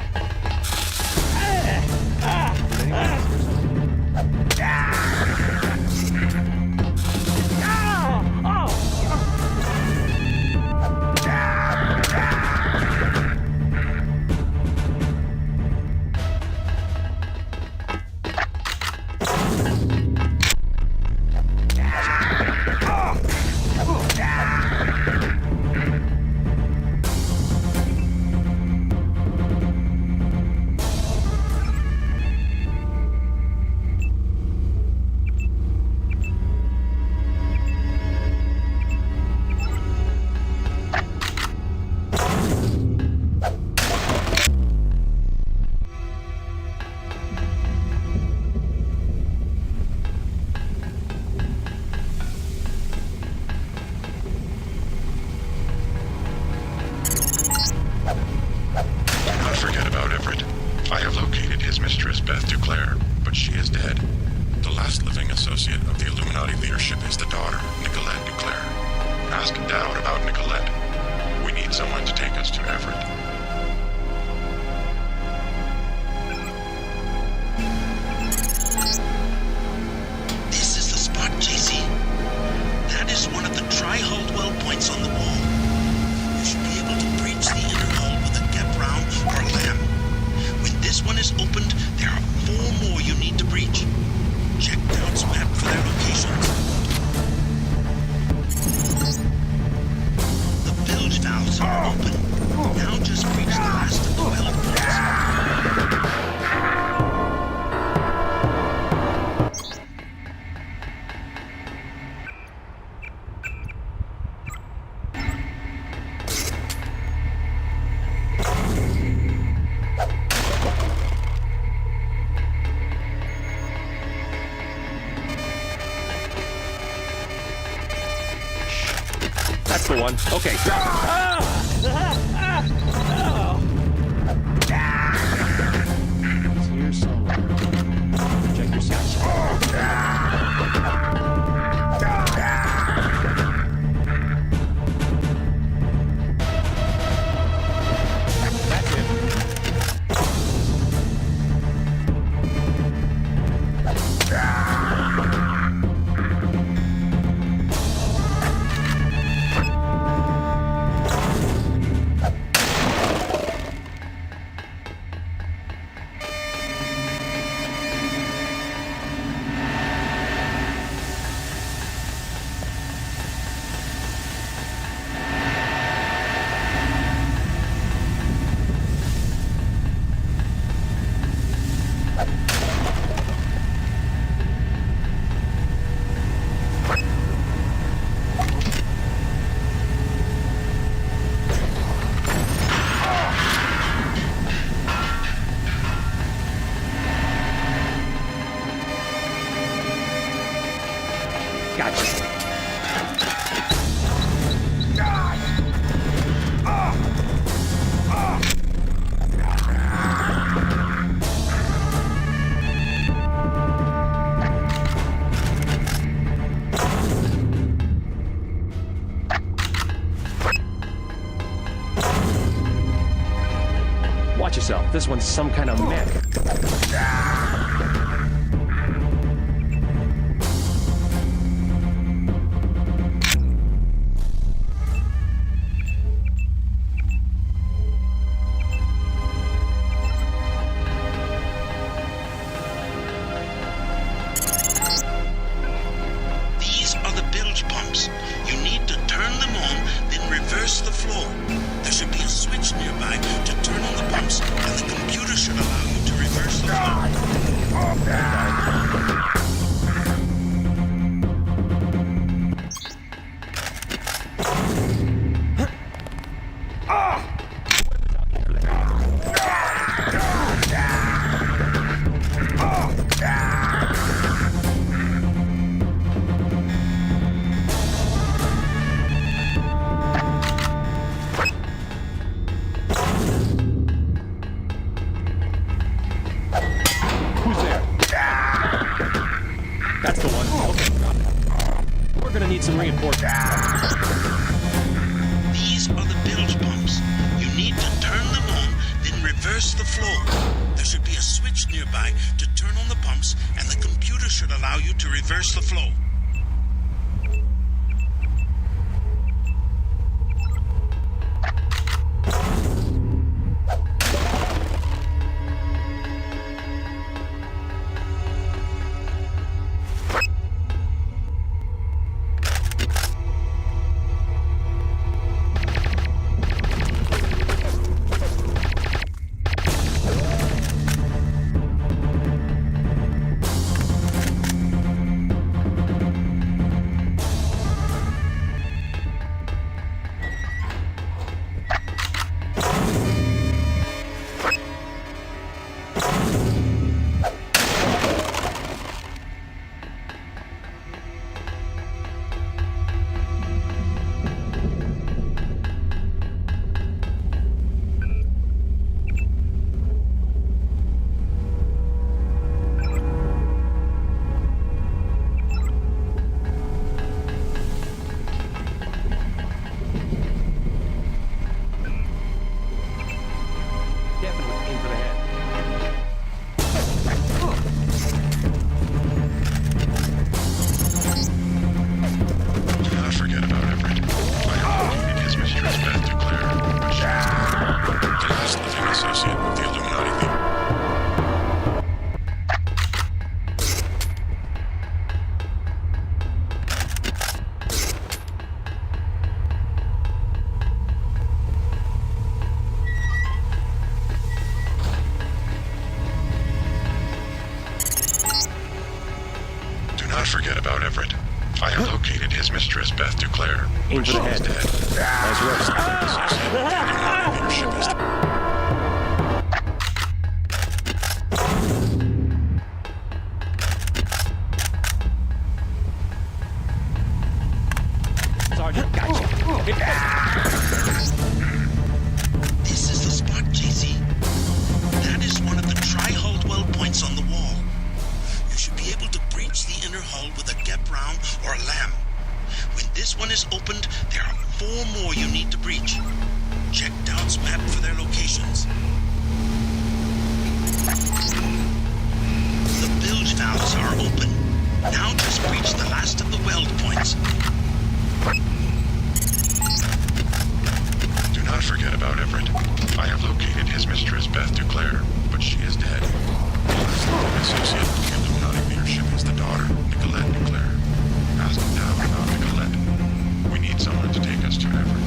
That's the one. Okay, drop it. It's here somewhere. Check your sights. That's it. Gotcha. Watch yourself. This one's some kind of mech. These are the bilge pumps. You need to turn them on, then reverse the flow. There should be a switch nearby to turn on the pumps, and the computer should allow you to reverse the Who's there? That's the one. Okay. We're gonna need some reinforcements. These are the bilge pumps. You need to turn them on, then reverse the flow. There should be a switch nearby to turn on the pumps, and the computer should allow you to reverse the flow. Definitely aim for the head. Do not forget about Everett. I have located his mistress, Beth Duclair, but she is dead. The last living associate of the Illuminati leader. Do not forget about Everett. I have located his mistress, Beth Duclair, Aim but for she the is head. dead. Nice work. Associate of the Illuminati leadership is Sergeant, gotcha. This is the spot, JC. That is one of the tri-hull dwell points on the wall. You should be able to breach the inner hull with a gap round or a lamb. When this one is opened, there are 4 more you need to breach. Check Dowd's map for their locations. The bilge valves are open. Now just breach the last of the weld points. Do not forget about Everett. I have located his mistress, Beth Duclair, but she is dead. The last living associate of the Illuminati leadership is the daughter, Nicolette Duclair. Ask Dowd about Nicolette. We need someone to take us to Everett.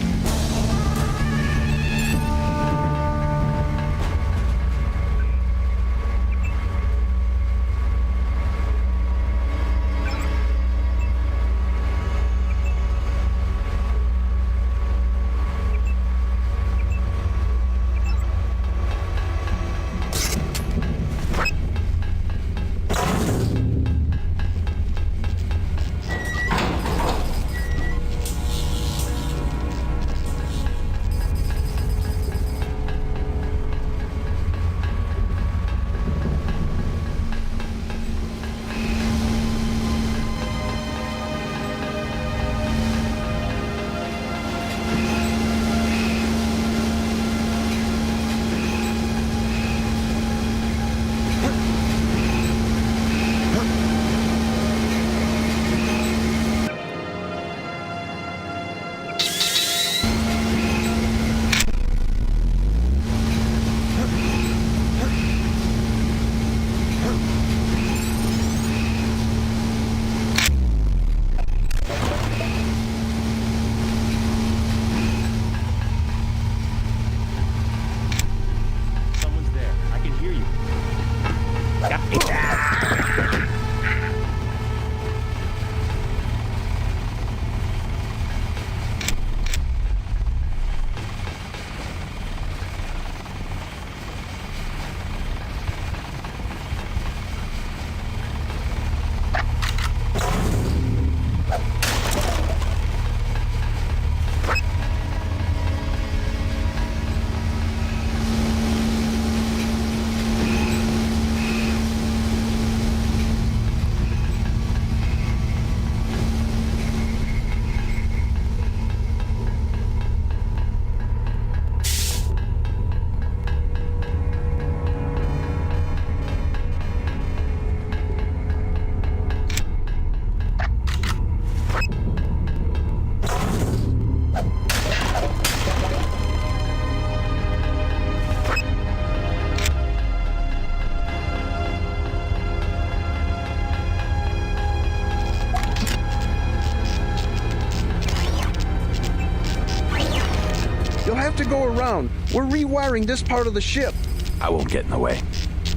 to go around. We're rewiring this part of the ship. I won't get in the way.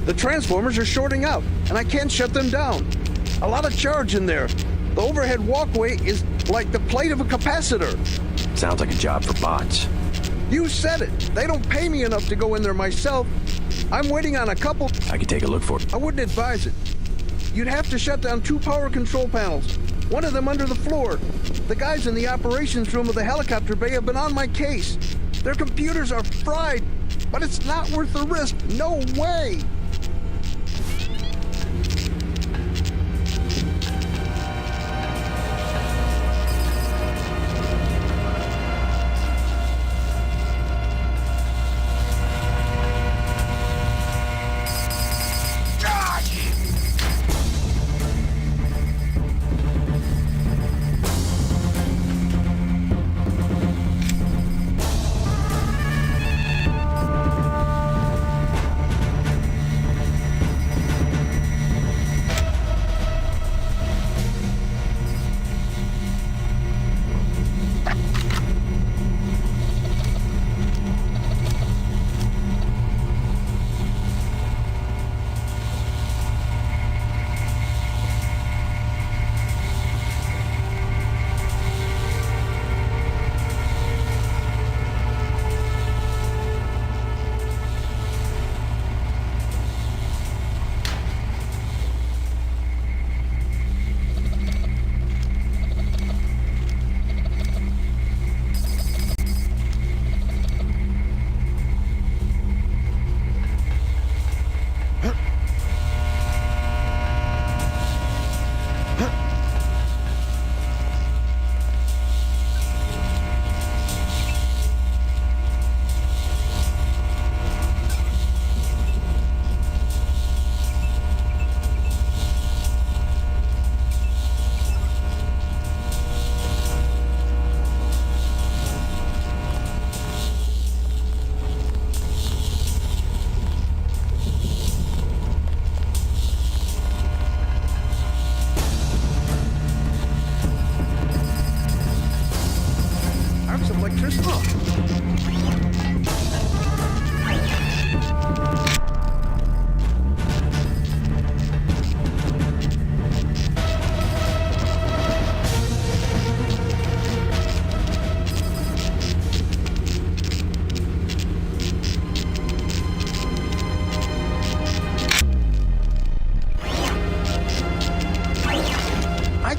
The transformers are shorting out, and I can't shut them down. A lot of charge in there. The overhead walkway is like the plate of a capacitor. Sounds like a job for bots. You said it. They don't pay me enough to go in there myself. I'm waiting on a couple... I could take a look for it. I wouldn't advise it. You'd have to shut down 2 power control panels. One of them under the floor. The guys in the operations room of the helicopter bay have been on my case. Their computers are fried, but it's not worth the risk. No way!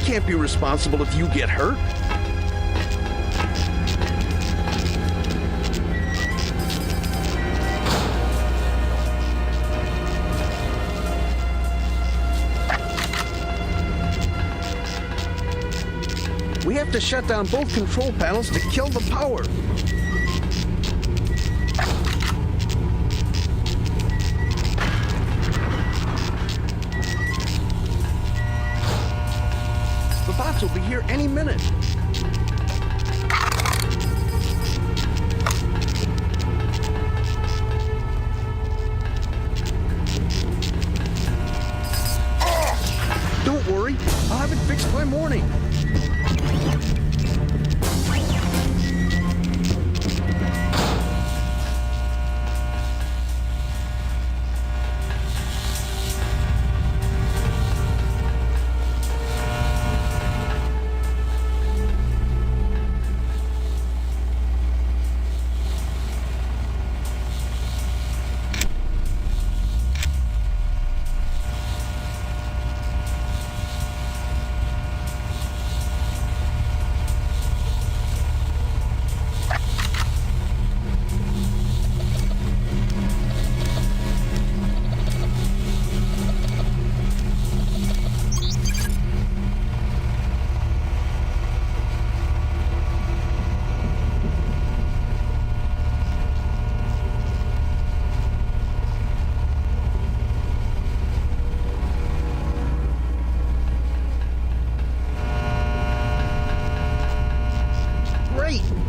Can't be responsible if you get hurt. We have to shut down both control panels to kill the power. Will be here any minute. Don't worry, I'll have it fixed by morning.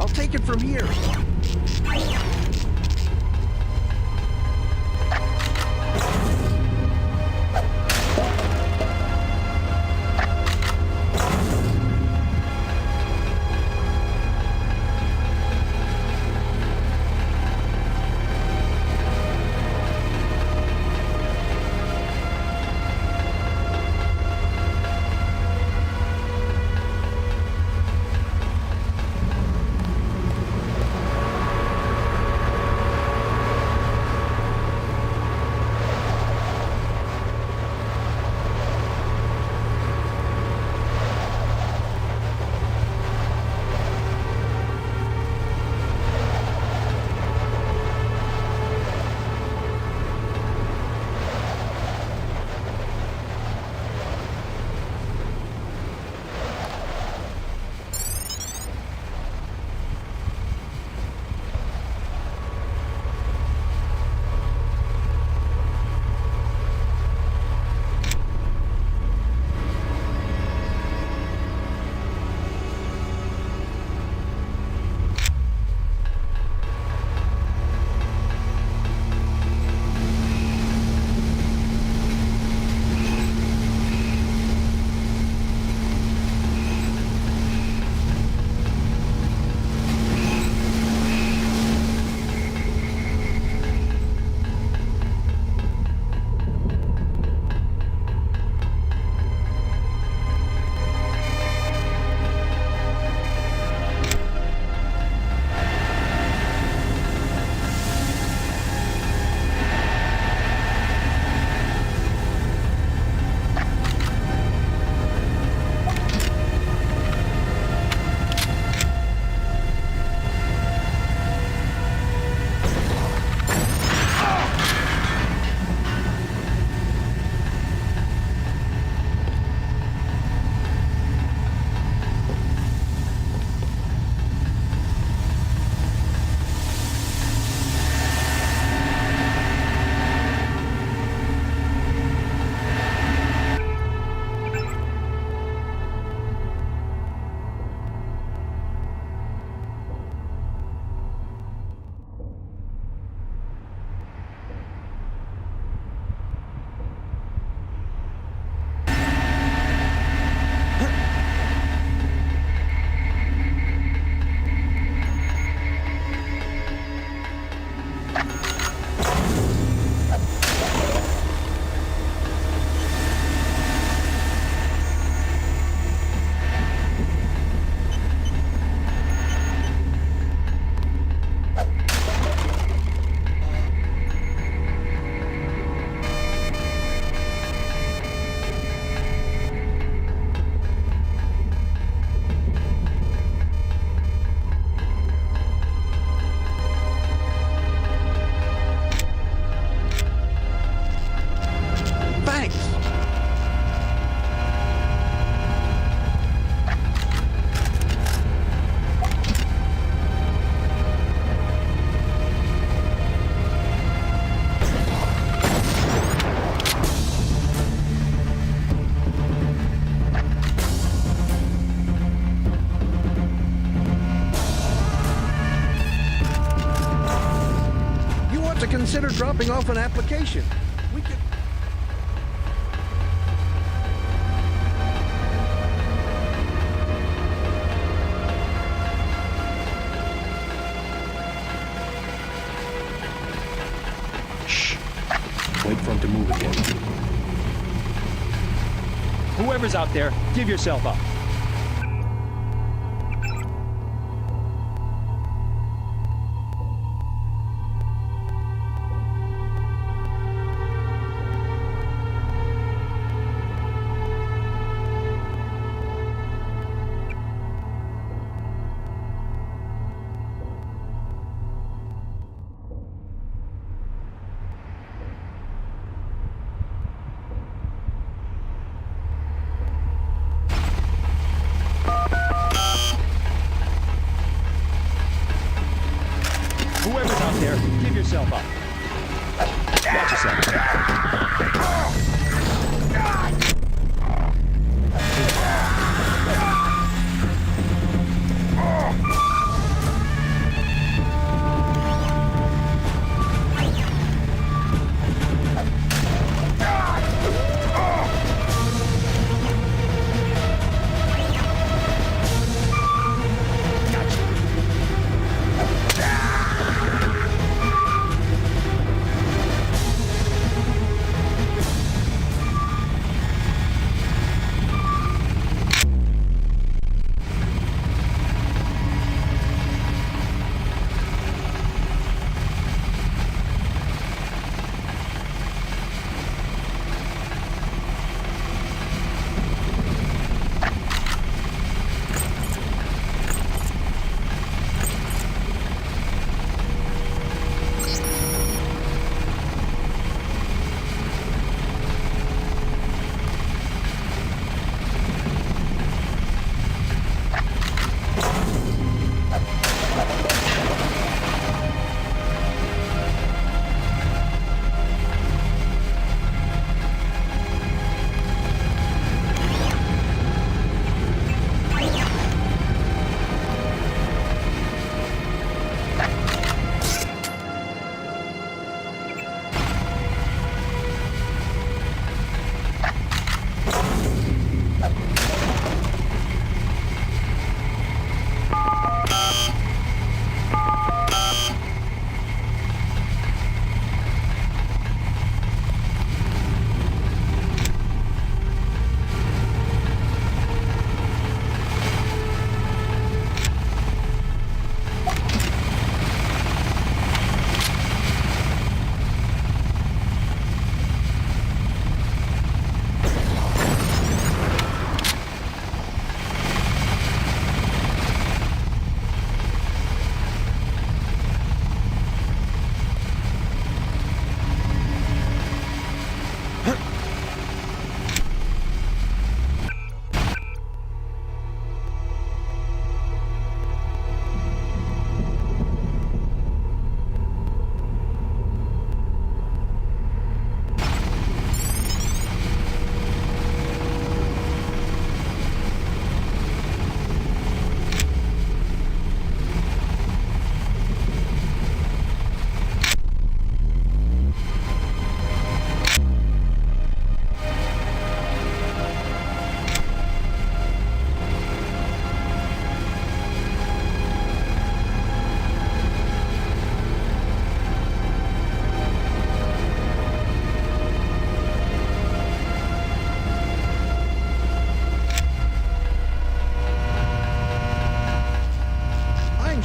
I'll take it from here. consider dropping off an application. We could... Shh. Wait for him to move again. Whoever's out there, give yourself up. Whoever's out there, give yourself up. Watch yourself.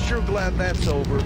Sure glad that's over.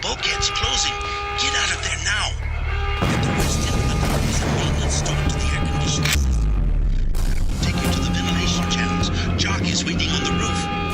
bulkhead's closing. Get out of there now. At the west end of the dock is a maintenance door to the air conditioning system. That will take you to the ventilation channels. Jock is waiting on the roof.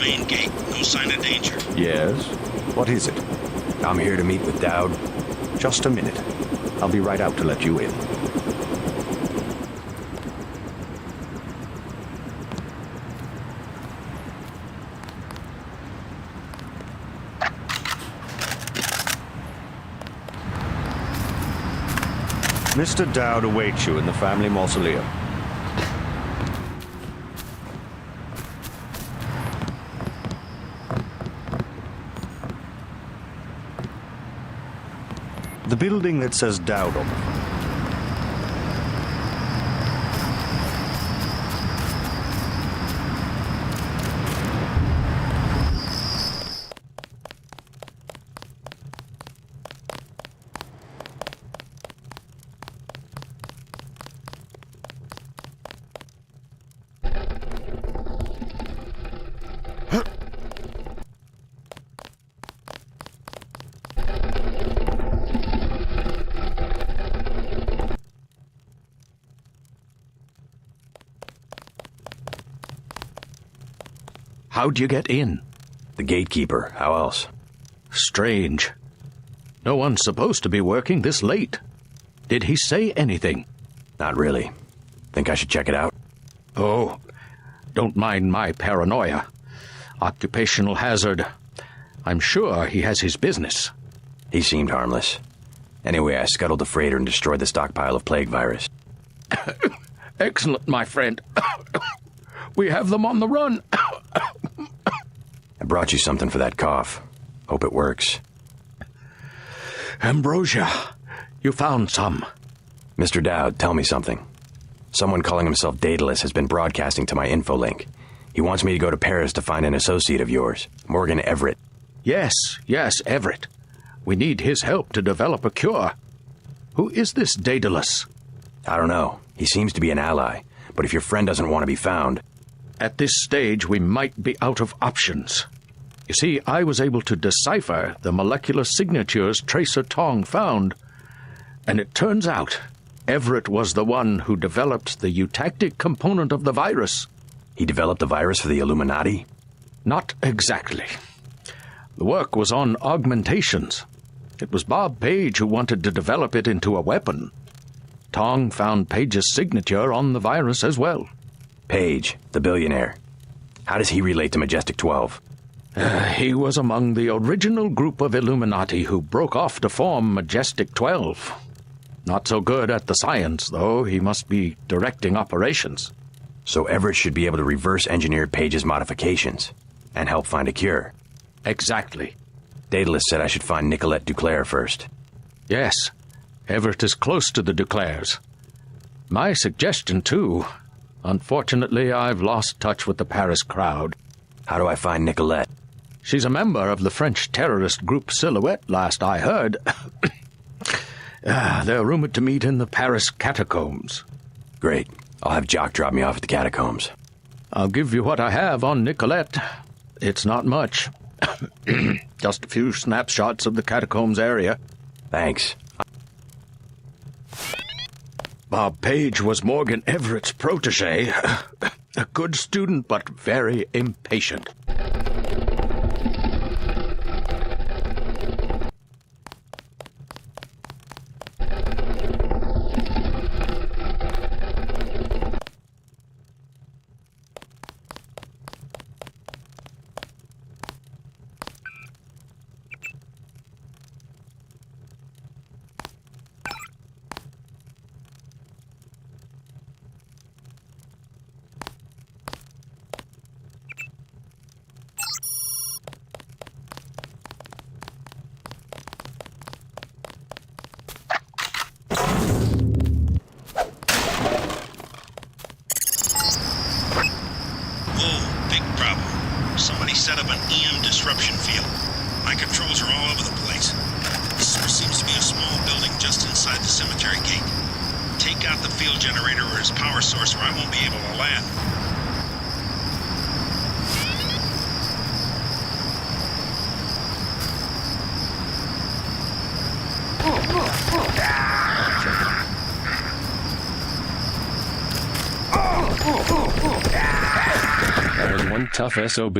main gate. No sign of danger. Yes? What is it? I'm here to meet with Dowd. Just a minute. I'll be right out to let you in. Mr. Dowd awaits you in the family mausoleum. The building that says Dowd on the front. How'd you get in? The gatekeeper. How else? Strange. No one's supposed to be working this late. Did he say anything? Not really. Think I should check it out? Oh, don't mind my paranoia. Occupational hazard. I'm sure he has his business. He seemed harmless. Anyway, I scuttled the freighter and destroyed the stockpile of plague virus. Excellent, my friend. We have them on the run. I brought you something for that cough. Hope it works. Ambrosia, you found some. Mr. Dowd, tell me something. Someone calling himself Daedalus has been broadcasting to my infolink. He wants me to go to Paris to find an associate of yours, Morgan Everett. Yes, Everett. We need his help to develop a cure. Who is this Daedalus? I don't know. He seems to be an ally, but if your friend doesn't want to be found... At this stage, we might be out of options. You see, I was able to decipher the molecular signatures Tracer Tong found, and it turns out Everett was the one who developed the eutactic component of the virus. He developed the virus for the Illuminati? Not exactly. The work was on augmentations. It was Bob Page who wanted to develop it into a weapon. Tong found Page's signature on the virus as well. Page, the billionaire. How does he relate to Majestic 12? He was among the original group of Illuminati who broke off to form Majestic 12. Not so good at the science, though. He must be directing operations. So Everett should be able to reverse engineer Page's modifications and help find a cure. Exactly. Daedalus said I should find Nicolette Duclair first. Yes. Everett is close to the Duclairs. My suggestion, too. Unfortunately, I've lost touch with the Paris crowd. How do I find Nicolette? She's a member of the French terrorist group Silhouette, last I heard. They're rumored to meet in the Paris catacombs. Great. I'll have Jock drop me off at the catacombs. I'll give you what I have on Nicolette. It's not much. Just a few snapshots of the catacombs area. Thanks. Bob Page was Morgan Everett's protege. A good student, but very impatient. Set up an EM disruption field. My controls are all over the place. The source seems to be a small building just inside the cemetery gate. Take out the field generator or its power source or I won't be able to land. That was one tough SOB.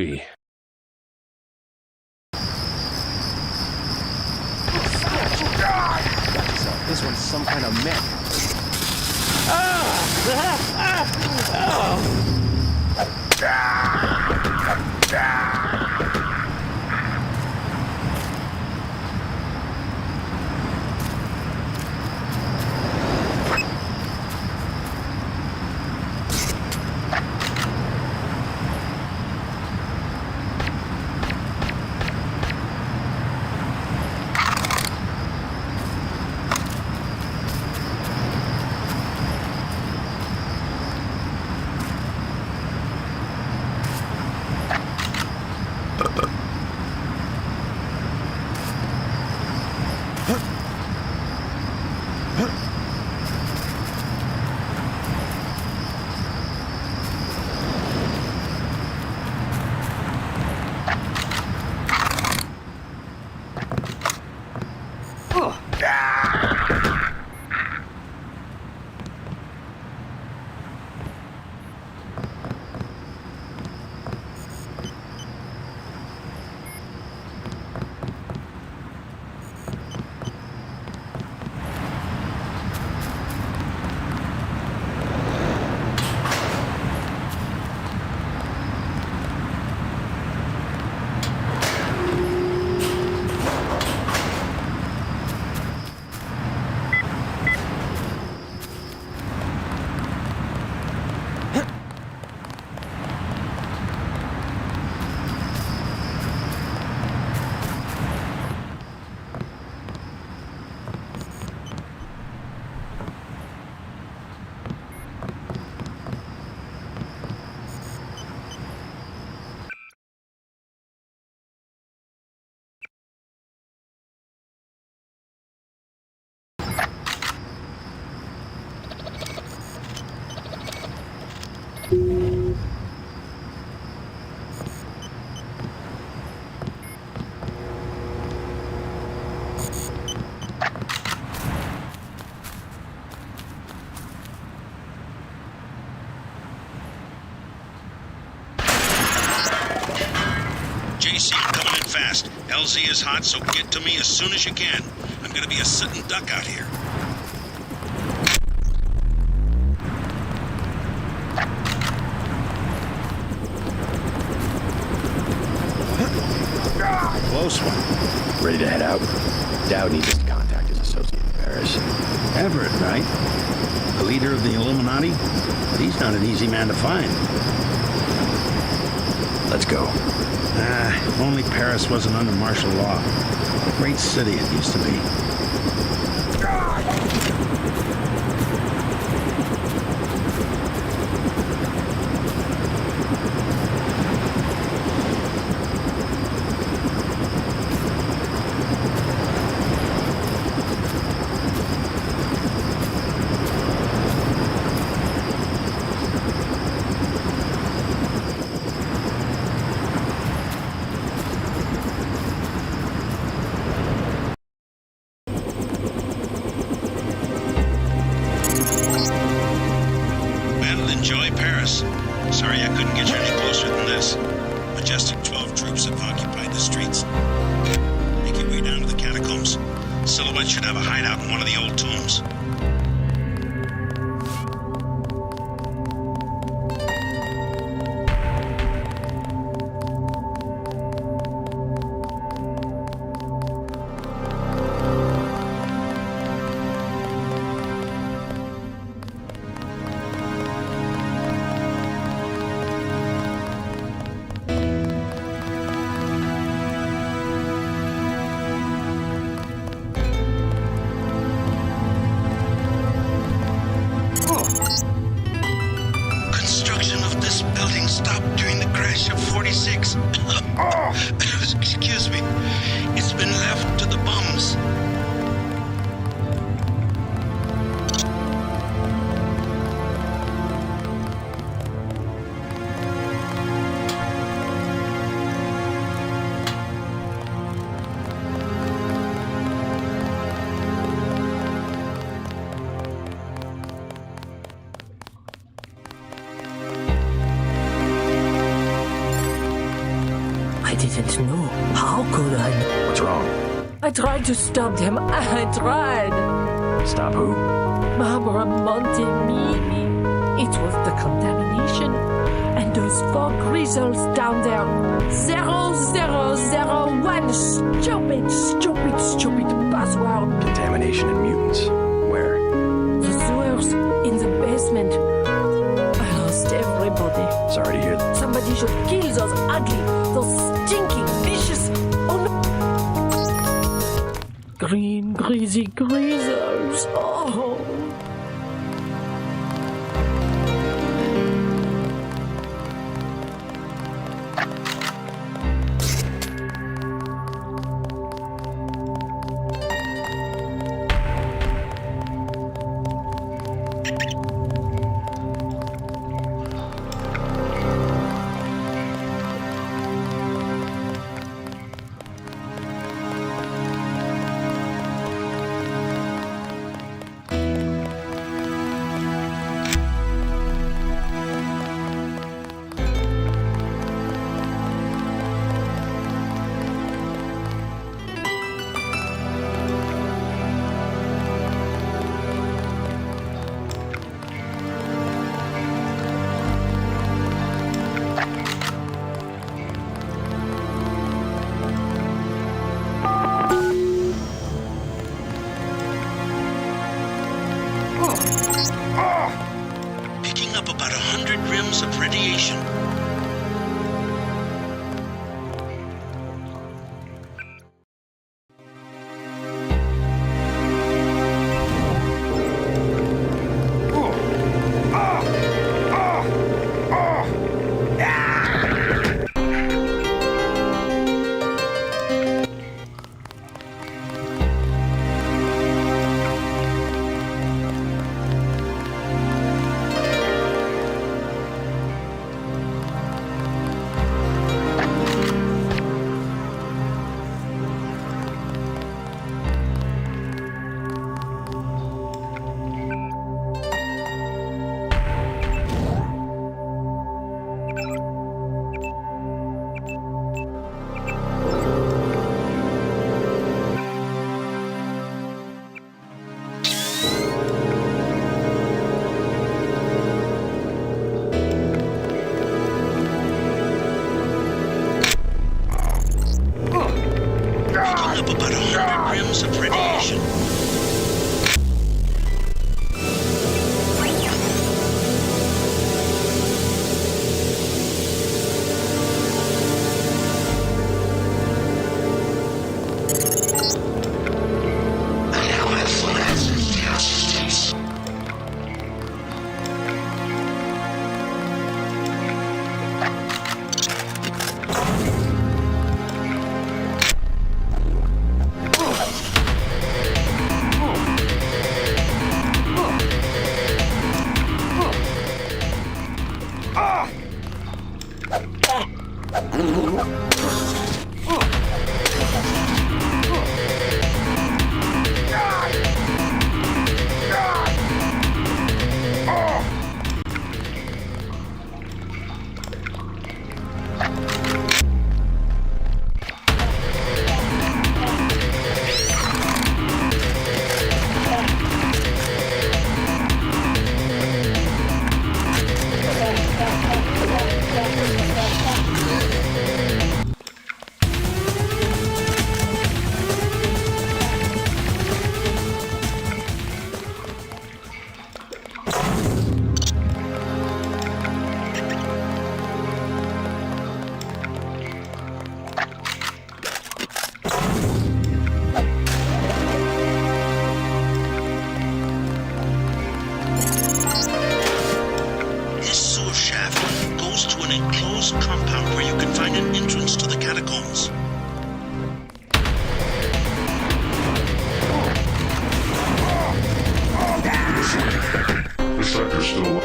some kind of mech. JC, I'm coming in fast. LZ is hot, so get to me as soon as you can. I'm gonna be a sitting duck out here. Close one. Ready to head out? Dowd needs us to contact his associate in Paris. Everett, right? The leader of the Illuminati? But he's not an easy man to find. Let's go. If only Paris wasn't under martial law. What a great city it used to be. Enjoy Paris. Sorry I couldn't get you any closer than this. Majestic 12 troops have occupied the streets. Make your way down to the catacombs. Silhouette should have a hideout in one of the old tombs. Stopped during the crash of 46. Excuse me. It's been left to the bums. I didn't know. How could I? What's wrong? I tried to stop them. I tried. Stop who? Barbara Montemini. It was the contamination. And those 4 grizzles down there. 0001. Stupid password. Contamination and mutants. Where? The sewers in the basement. I lost everybody. Sorry to hear that. Somebody should kill those ugly, those stinking, vicious. Oh no! Green, greasy grizzles. Oh. Picking up about 100 rims of radiation. Picking up about 100 rims of radiation. Compound where you can find an entrance to the catacombs. The sector's still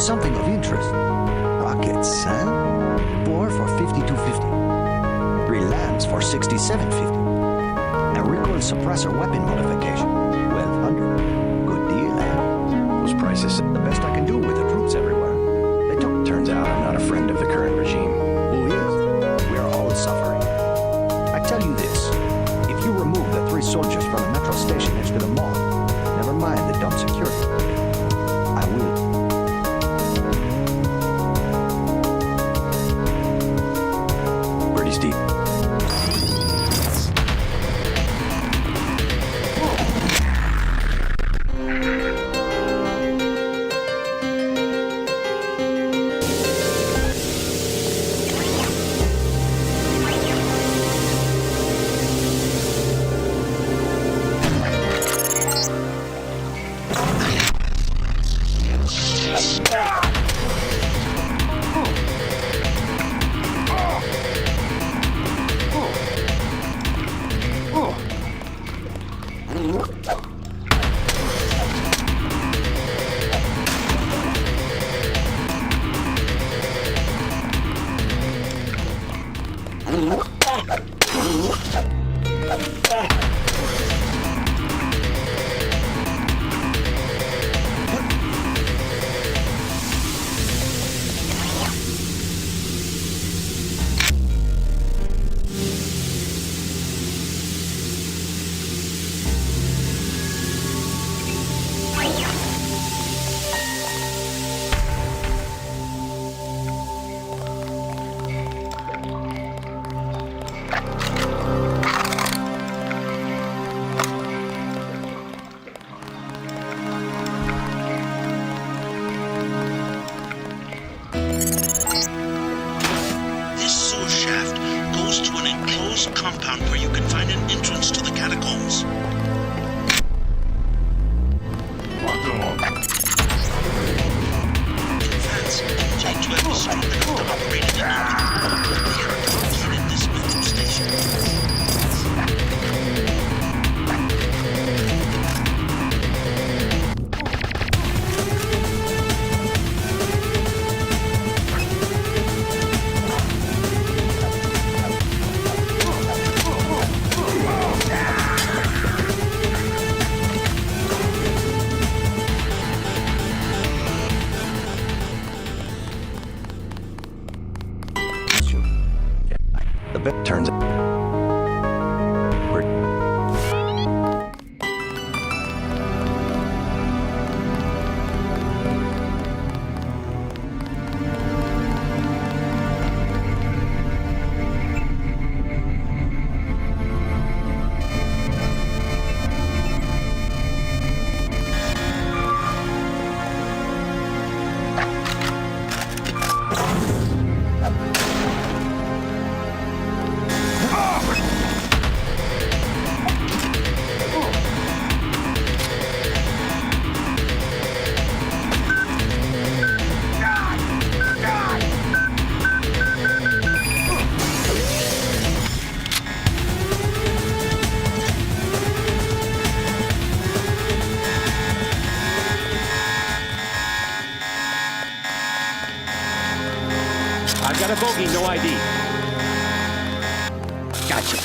Something of interest. Rockets, huh? 4 for 5250. 3 lambs for 6750. A recoil suppressor weapon modification. 1200. Good deal, eh? Those prices, The best I can do with the troops everywhere. They took. turns out I'm not a friend of the current regime. Who is? We are all suffering. I tell you this. If you remove the 3 soldiers from the metro station next to the mall, never mind the dumb security. I will. Pretty steep. This sewer shaft goes to an enclosed compound where you can find an entrance to the catacombs. In France, J12 is strong enough to operate in an engine. They have blockaded this metro station. The bit Turns out. I've got a bogey, no ID. Gotcha.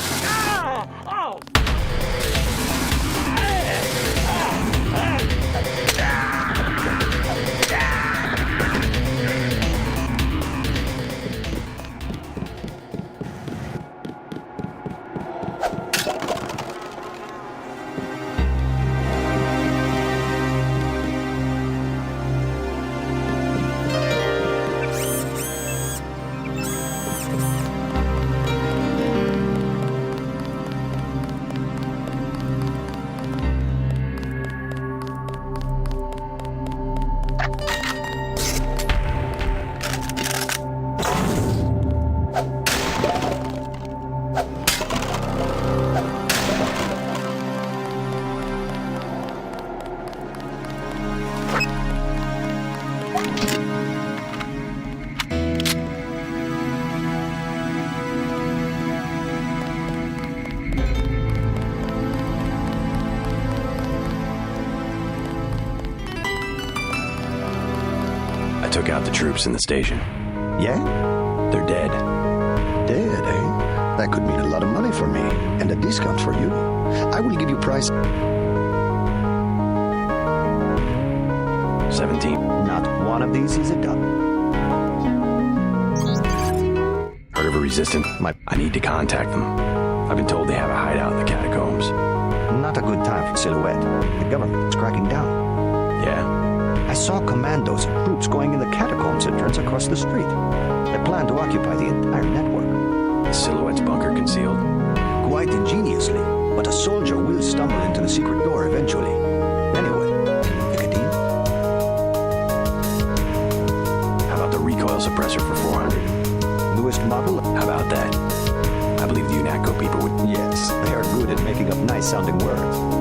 I took out the troops in the station. Yeah? They're dead. Dead, eh? That could mean a lot of money for me, and a discount for you. I will give you price... 17. Not one of these is a done. Heard of a resistant? I need to contact them. I've been told they have a hideout in the catacombs. Not a good time for Silhouette. The government is cracking down. Yeah? I saw commandos and troops going in the catacombs entrance across the street. They plan to occupy the entire network. Is Silhouette's bunker concealed? Quite ingeniously, but a soldier will stumble into the secret door eventually. Anyway, make a deal? How about the recoil suppressor for 400? Newest model? How about that? I believe the UNATCO people would... Yes, they are good at making up nice-sounding words.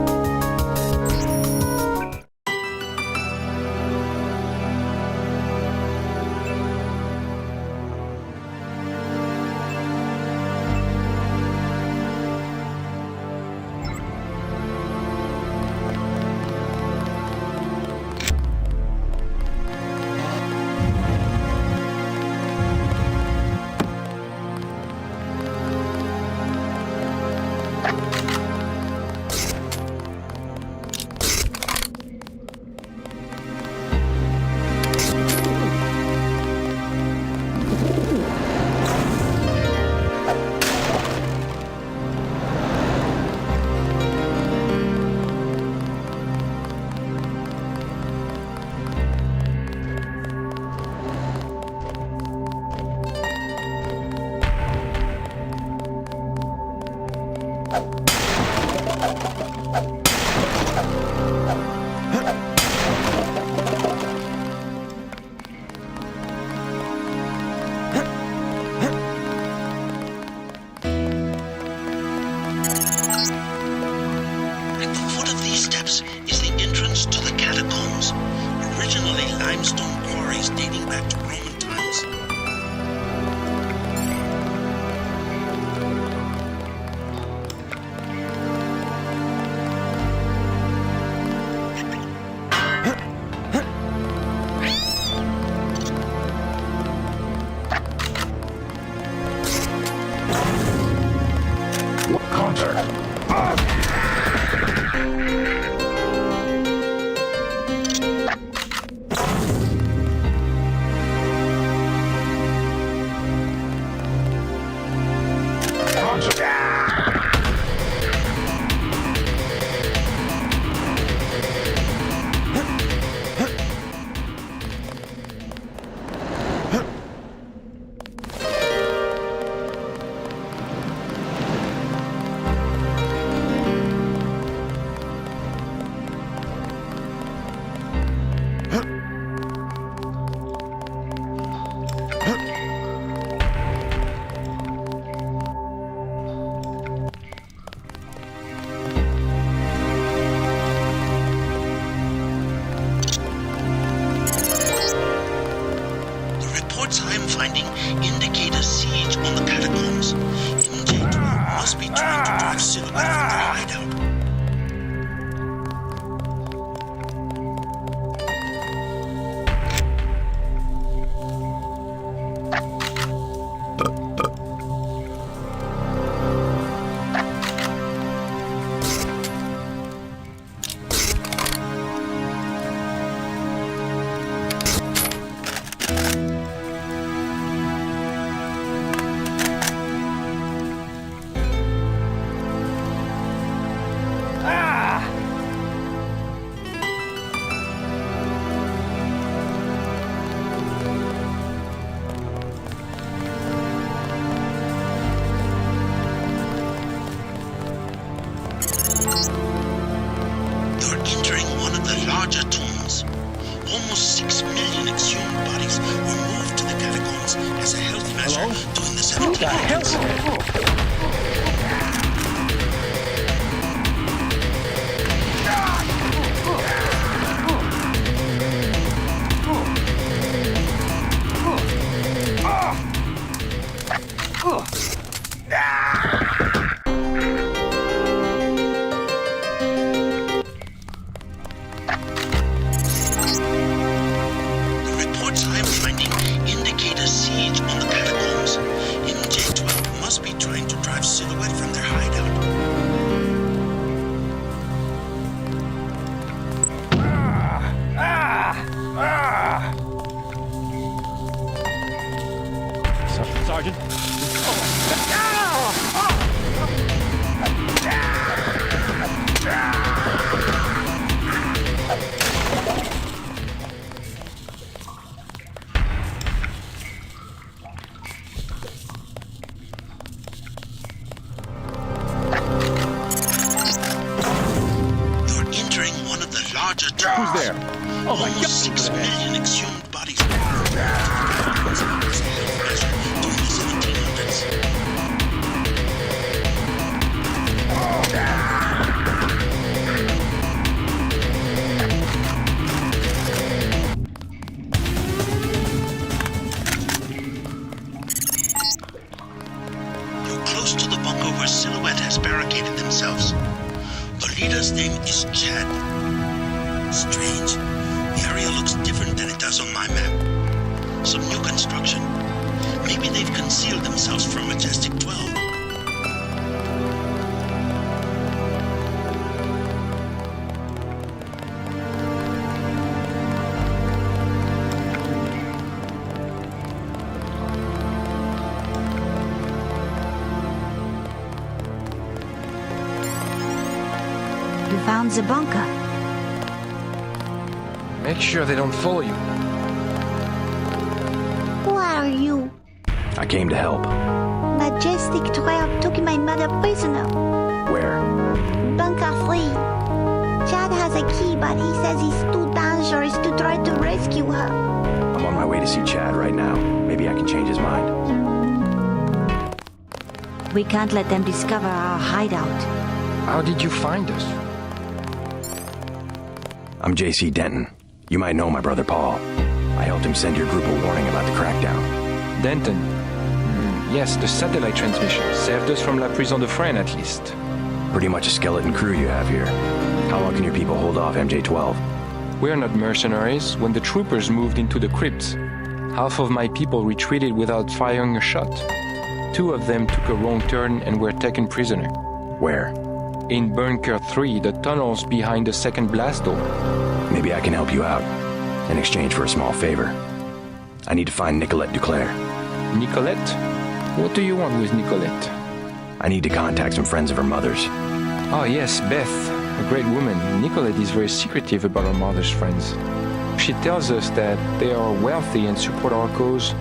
limestone quarries dating back to Roman times. Reports I am finding indicate a siege on the catacombs. MJ2 must be trying to drive Silhouette from their hideout. You're entering one of the larger tombs. Almost 6 million exhumed bodies were moved to the catacombs as a health measure during the 1700s. The reports I am Sergeant. You're entering one of the larger tubes. Who's there? Oh my Almost 6 million exhumed bodies. During the 1700s. You're close to the bunker where Silhouette has barricaded themselves. The leader's name is Chad. Strange. The area looks different than it does on my map. Some new construction. Maybe they've concealed themselves from Majestic 12. You found the bunker. Make sure they don't follow you. Who are you? I came to help. Majestic 12 took my mother prisoner. Where? Bunker 3. Chad has a key, but he says it's too dangerous to try to rescue her. I'm on my way to see Chad right now. Maybe I can change his mind. We can't let them discover our hideout. How did you find us? I'm J.C. Denton. You might know my brother Paul. I helped him send your group a warning about the crackdown. Denton. Yes, the satellite transmission saved us from La Prison de Fresnes, at least. Pretty much a skeleton crew you have here. How long can your people hold off MJ-12? We're not mercenaries. When the troopers moved into the crypts, half of my people retreated without firing a shot. 2 of them took a wrong turn and were taken prisoner. Where? In Bunker 3, the tunnels behind the second blast door. Maybe I can help you out, in exchange for a small favor. I need to find Nicolette Duclair. Nicolette? What do you want with Nicolette? I need to contact some friends of her mother's. Oh yes, Beth, a great woman. Nicolette is very secretive about her mother's friends. She tells us that they are wealthy and support our cause,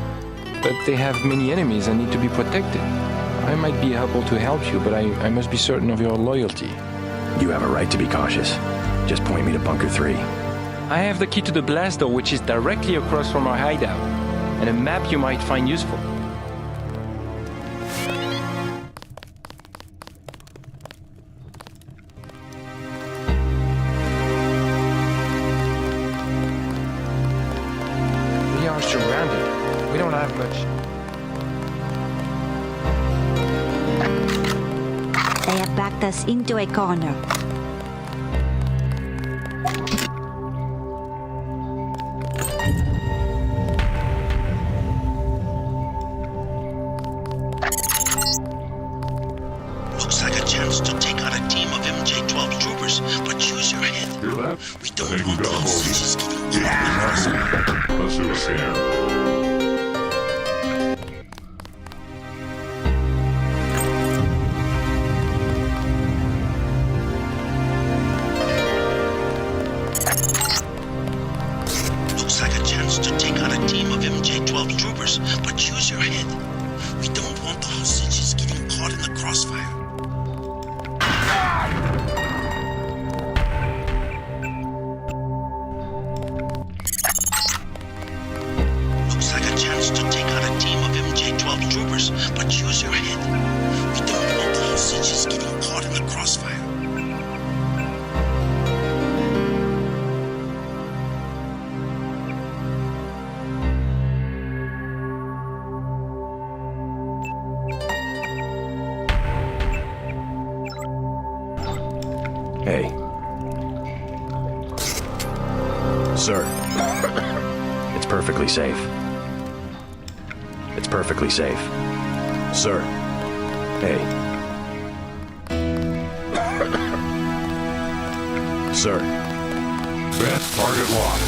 but they have many enemies and need to be protected. I might be able to help you, but I must be certain of your loyalty. You have a right to be cautious. Just point me to Bunker 3. I have the key to the blast door, which is directly across from our hideout, and a map you might find useful. We are surrounded. We don't have much. They have backed us into a corner. Looks like a chance to take out a team of MJ-12 troopers, but use your head. Hear that? We don't want the hostages getting caught in the crossfire. Let's do a scan. Looks like a chance to take out a team of MJ-12 troopers, but use your head. We don't want the hostages getting caught in the crossfire. Looks like a chance to take out a team of MJ-12 troopers, but use your head. We don't want the hostages getting caught in the crossfire. Hey. Sir. It's perfectly safe. It's perfectly safe. Sir. Hey. Sir. Best target locked.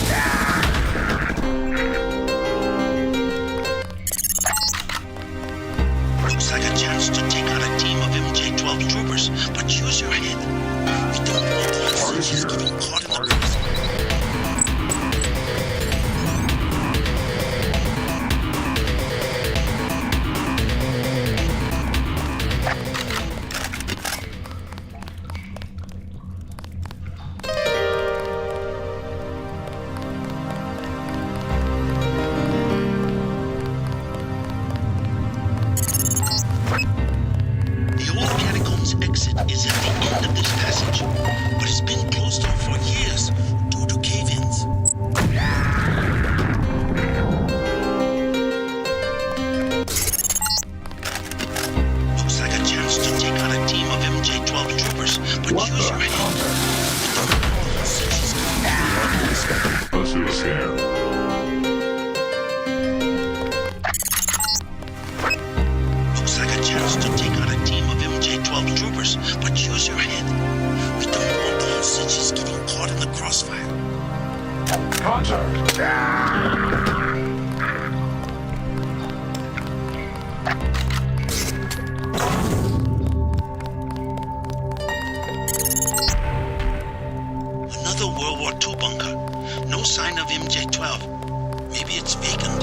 Maybe it's vacant.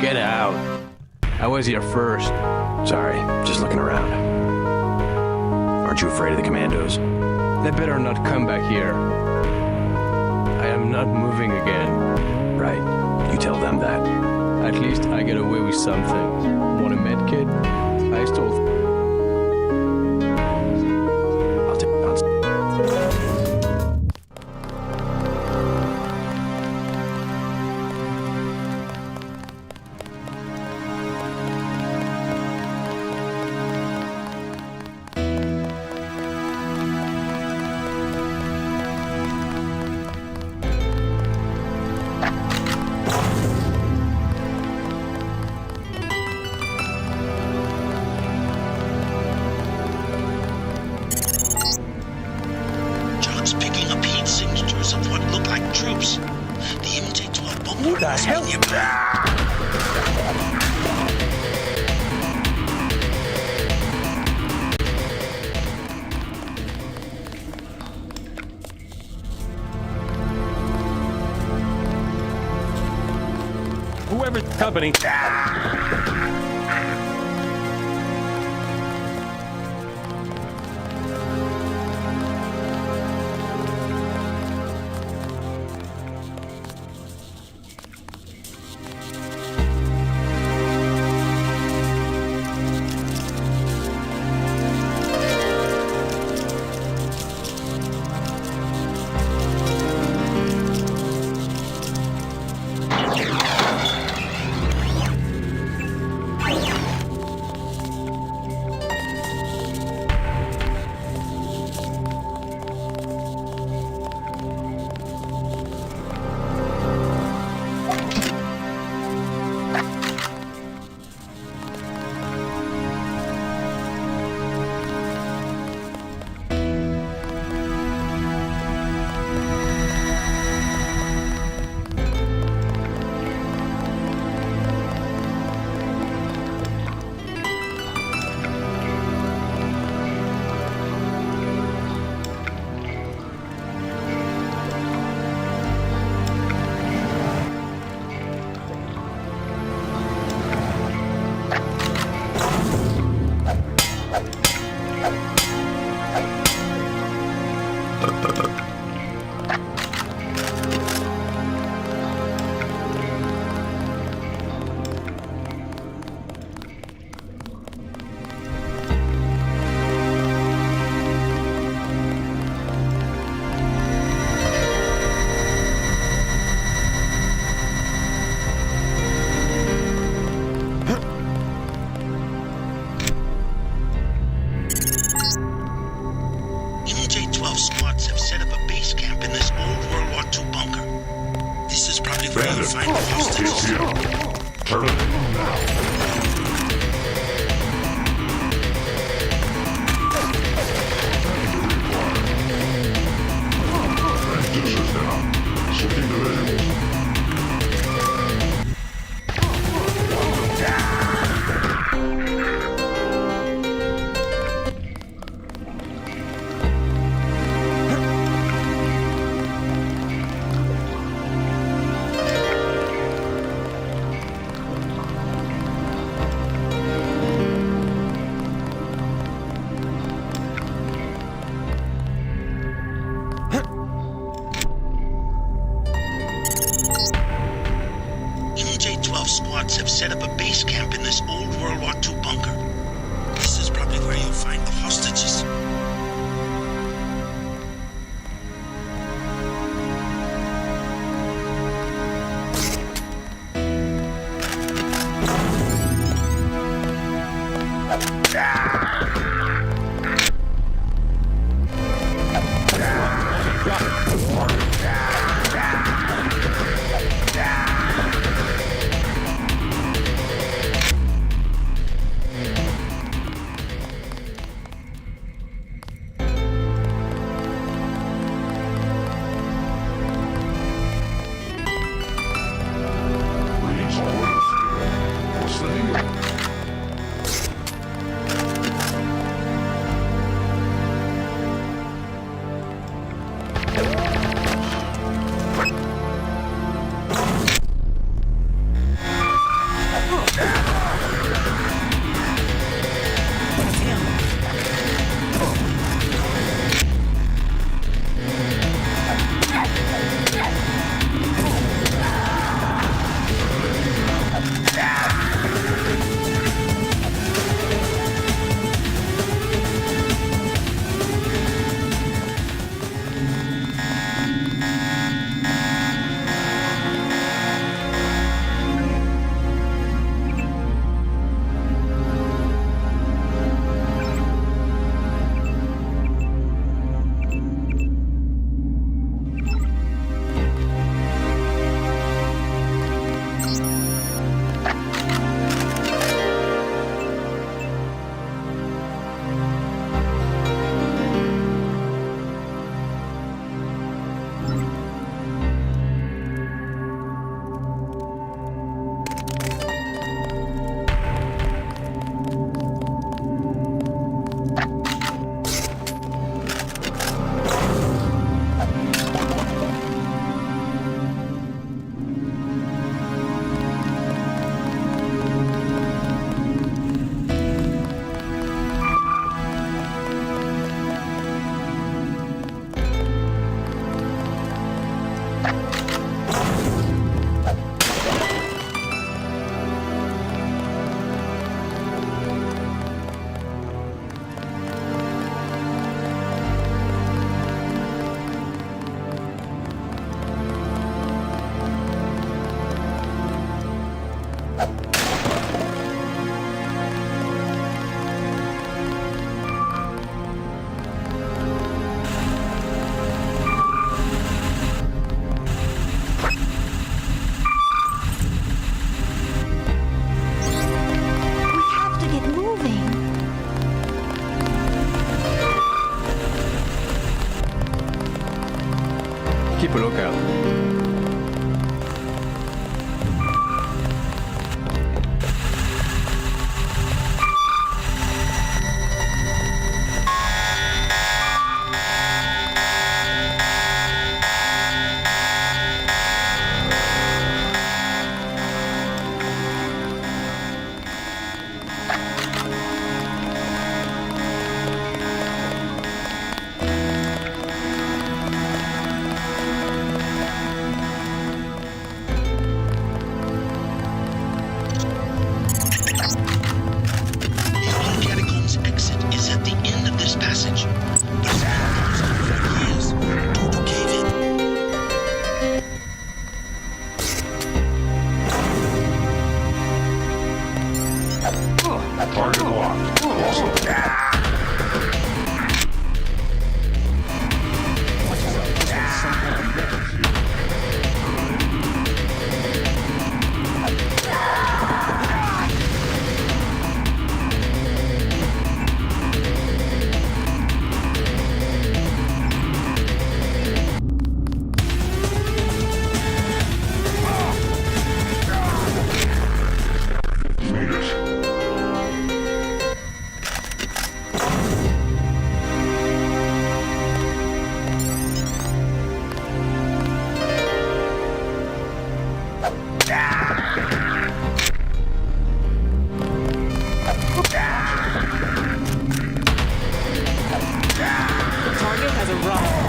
Get out. I was here first. Sorry, just looking around. Aren't you afraid of the commandos? They better not come back here. I am not moving again. Right. You tell them that. At least I get away with something. Want a med kit? I stole... I'll take it. Jock's picking up heat signatures of what look like troops. The MJ-12 bunker Who the must hell? be nearby. Whoever's company... MJ-12 squads have set up a base camp in this old World War II bunker. This is probably where you'll find the hostages. Turn it on now. MJ-12 squads have set up a base camp in this old World War II bunker. This is probably where you'll find the hostages. The target has a rifle.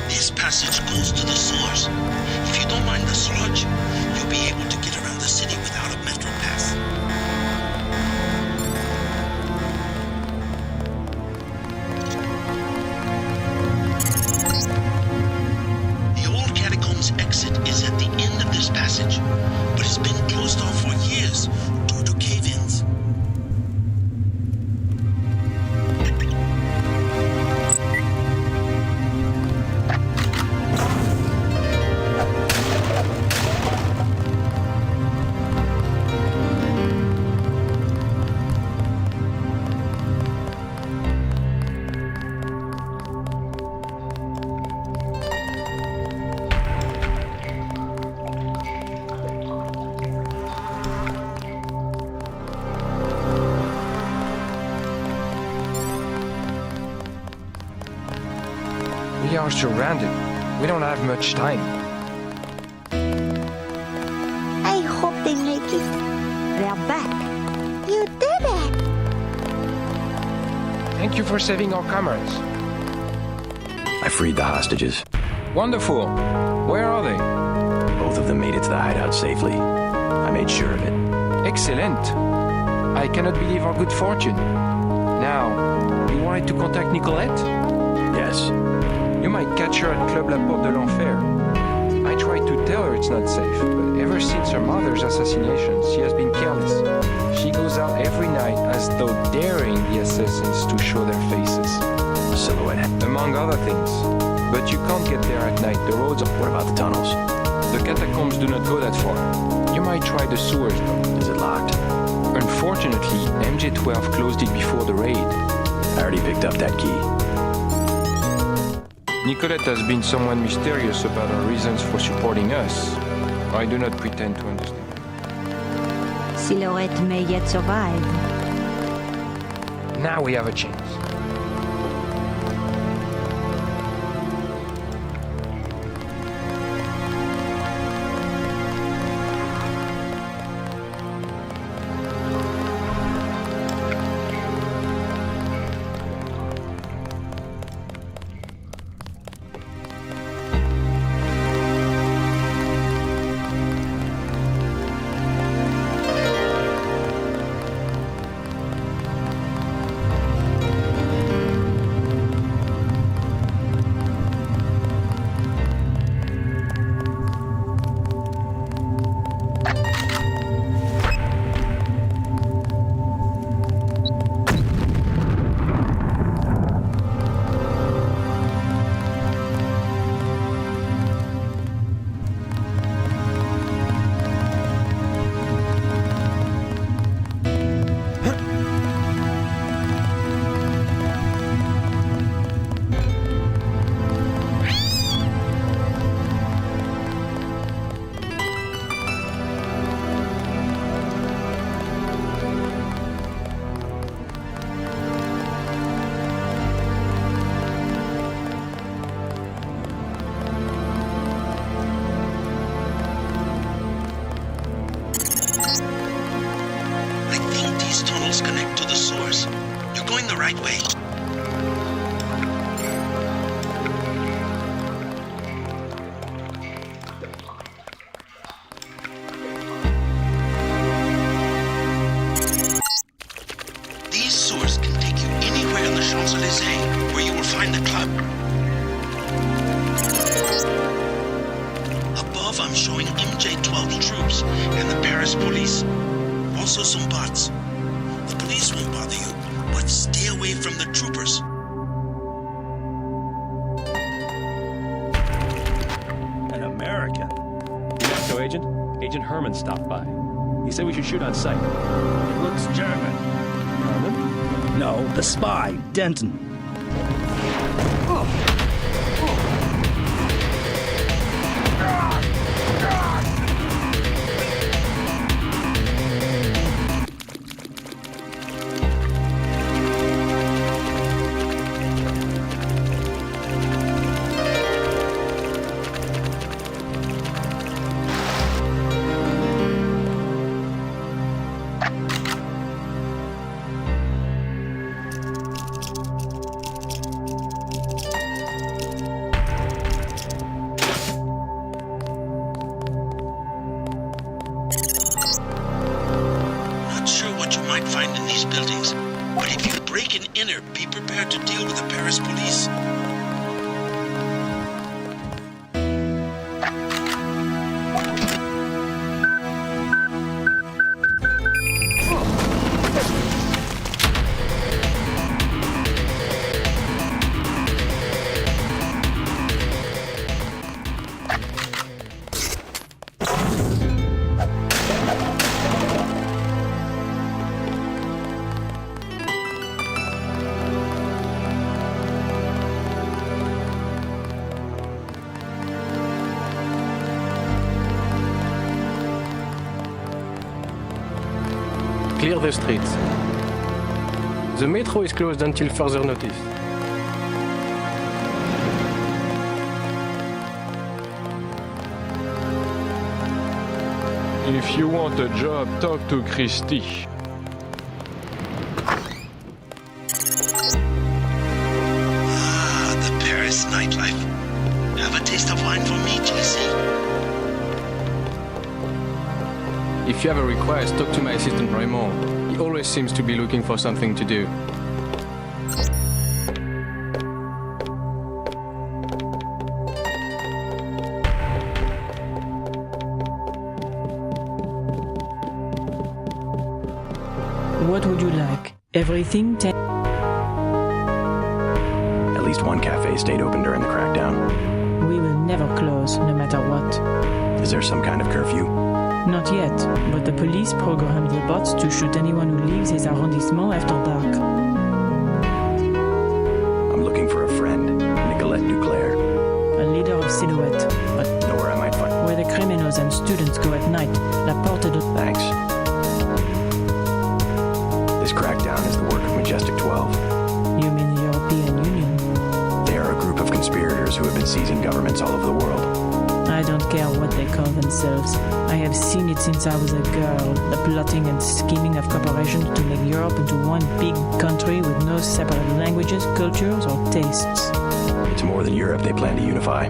This passage goes to the sewers. If you don't mind the sludge, you'll be able to get around the city without a metro pass. The old catacombs exit is at the end of this passage, but it's been closed off for years due to cave-ins. We are surrounded. We don't have much time. I hope they make it. They're back. You did it! Thank you for saving our comrades. I freed the hostages. Wonderful. Where are they? Both of them made it to the hideout safely. I made sure of it. Excellent. I cannot believe our good fortune. Now, you wanted to contact Nicolette? Yes. You might catch her at Club La Porte de l'Enfer. I tried to tell her it's not safe, but ever since her mother's assassination, she has been careless. She goes out every night as though daring the assassins to show their faces. Silhouette. Among other things. But you can't get there at night. The roads are... What about the tunnels? The catacombs do not go that far. You might try the sewers, though. Is it locked? Unfortunately, MJ-12 closed it before the raid. I already picked up that key. Nicolette has been someone mysterious about her reasons for supporting us. I do not pretend to understand. Silhouette may yet survive. Now we have a chance. going the right way. These sewers can take you anywhere in the Champs-Élysées where you will find the club. Above, I'm showing MJ-12 troops and the Paris police. Also some bots. The police won't bother you, but stay away from the troopers. An American? UNATCO agent? Agent Herman stopped by. He said we should shoot on sight. He looks German. Herman? No, the spy, Denton. Not sure what you might find in these buildings, but if you break and enter, be prepared to deal with the Paris police. Clear the streets. The metro is closed until further notice. If you want a job, talk to Christy. Ah, the Paris nightlife. Have a taste of wine for me, JC? If you have a request, talk to my assistant Raymond. He always seems to be looking for something to do. What would you like? Everything? At least one cafe stayed open during the crackdown. We will never close, no matter what. Is there some kind of curfew? Not yet, but the police programmed the bots to shoot anyone who leaves his arrondissement after dark. I'm looking for a friend, Nicolette Duclair. A leader of Silhouette, but Know where I might find... where the criminals and students go at night. La Porte de... Thanks. This crackdown is the work of Majestic 12. You mean the European Union? They are a group of conspirators who have been seizing governments all over the world. I don't care what they call themselves. I have seen it since I was a girl. The plotting and scheming of corporations to make Europe into one big country with no separate languages, cultures, or tastes. It's more than Europe they plan to unify.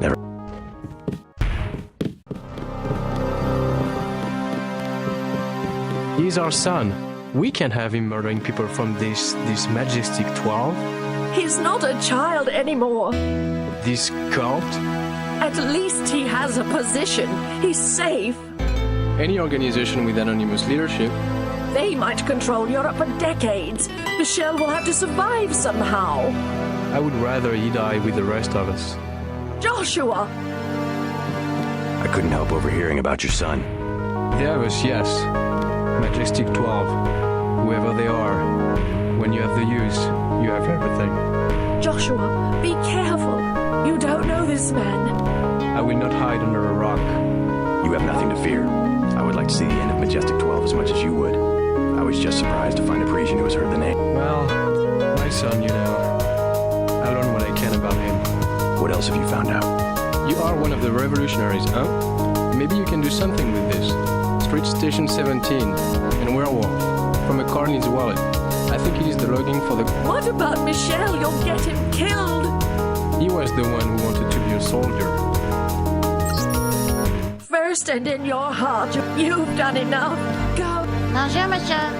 Never... He's our son. We can't have him murdering people from this Majestic 12. He's not a child anymore. This cult. At least he has a position. He's safe. Any organization with anonymous leadership. They might control Europe for decades. Michelle will have to survive somehow. I would rather he die with the rest of us. Joshua! I couldn't help overhearing about your son. They have us, yes. Majestic 12. Whoever they are. When you have the use, you have everything. Joshua, be careful. You don't know this man. I will not hide under a rock. You have nothing to fear. I would like to see the end of Majestic 12 as much as you would. I was just surprised to find a Parisian who has heard the name. Well, my son, you know. I learned what I can about him. What else have you found out? You are one of the revolutionaries, huh? Maybe you can do something with this. Street Station 17 and Werewolf. from a car in his wallet. I think it is the logging for the... What about Michel? You'll get him killed. He was the one who wanted to be a soldier. First and in your heart, you've done enough. Go. Bonjour, monsieur.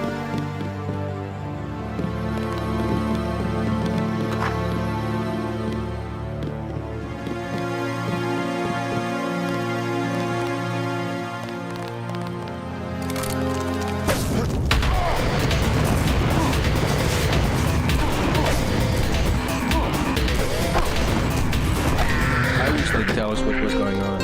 I wish they'd tell us what was going on.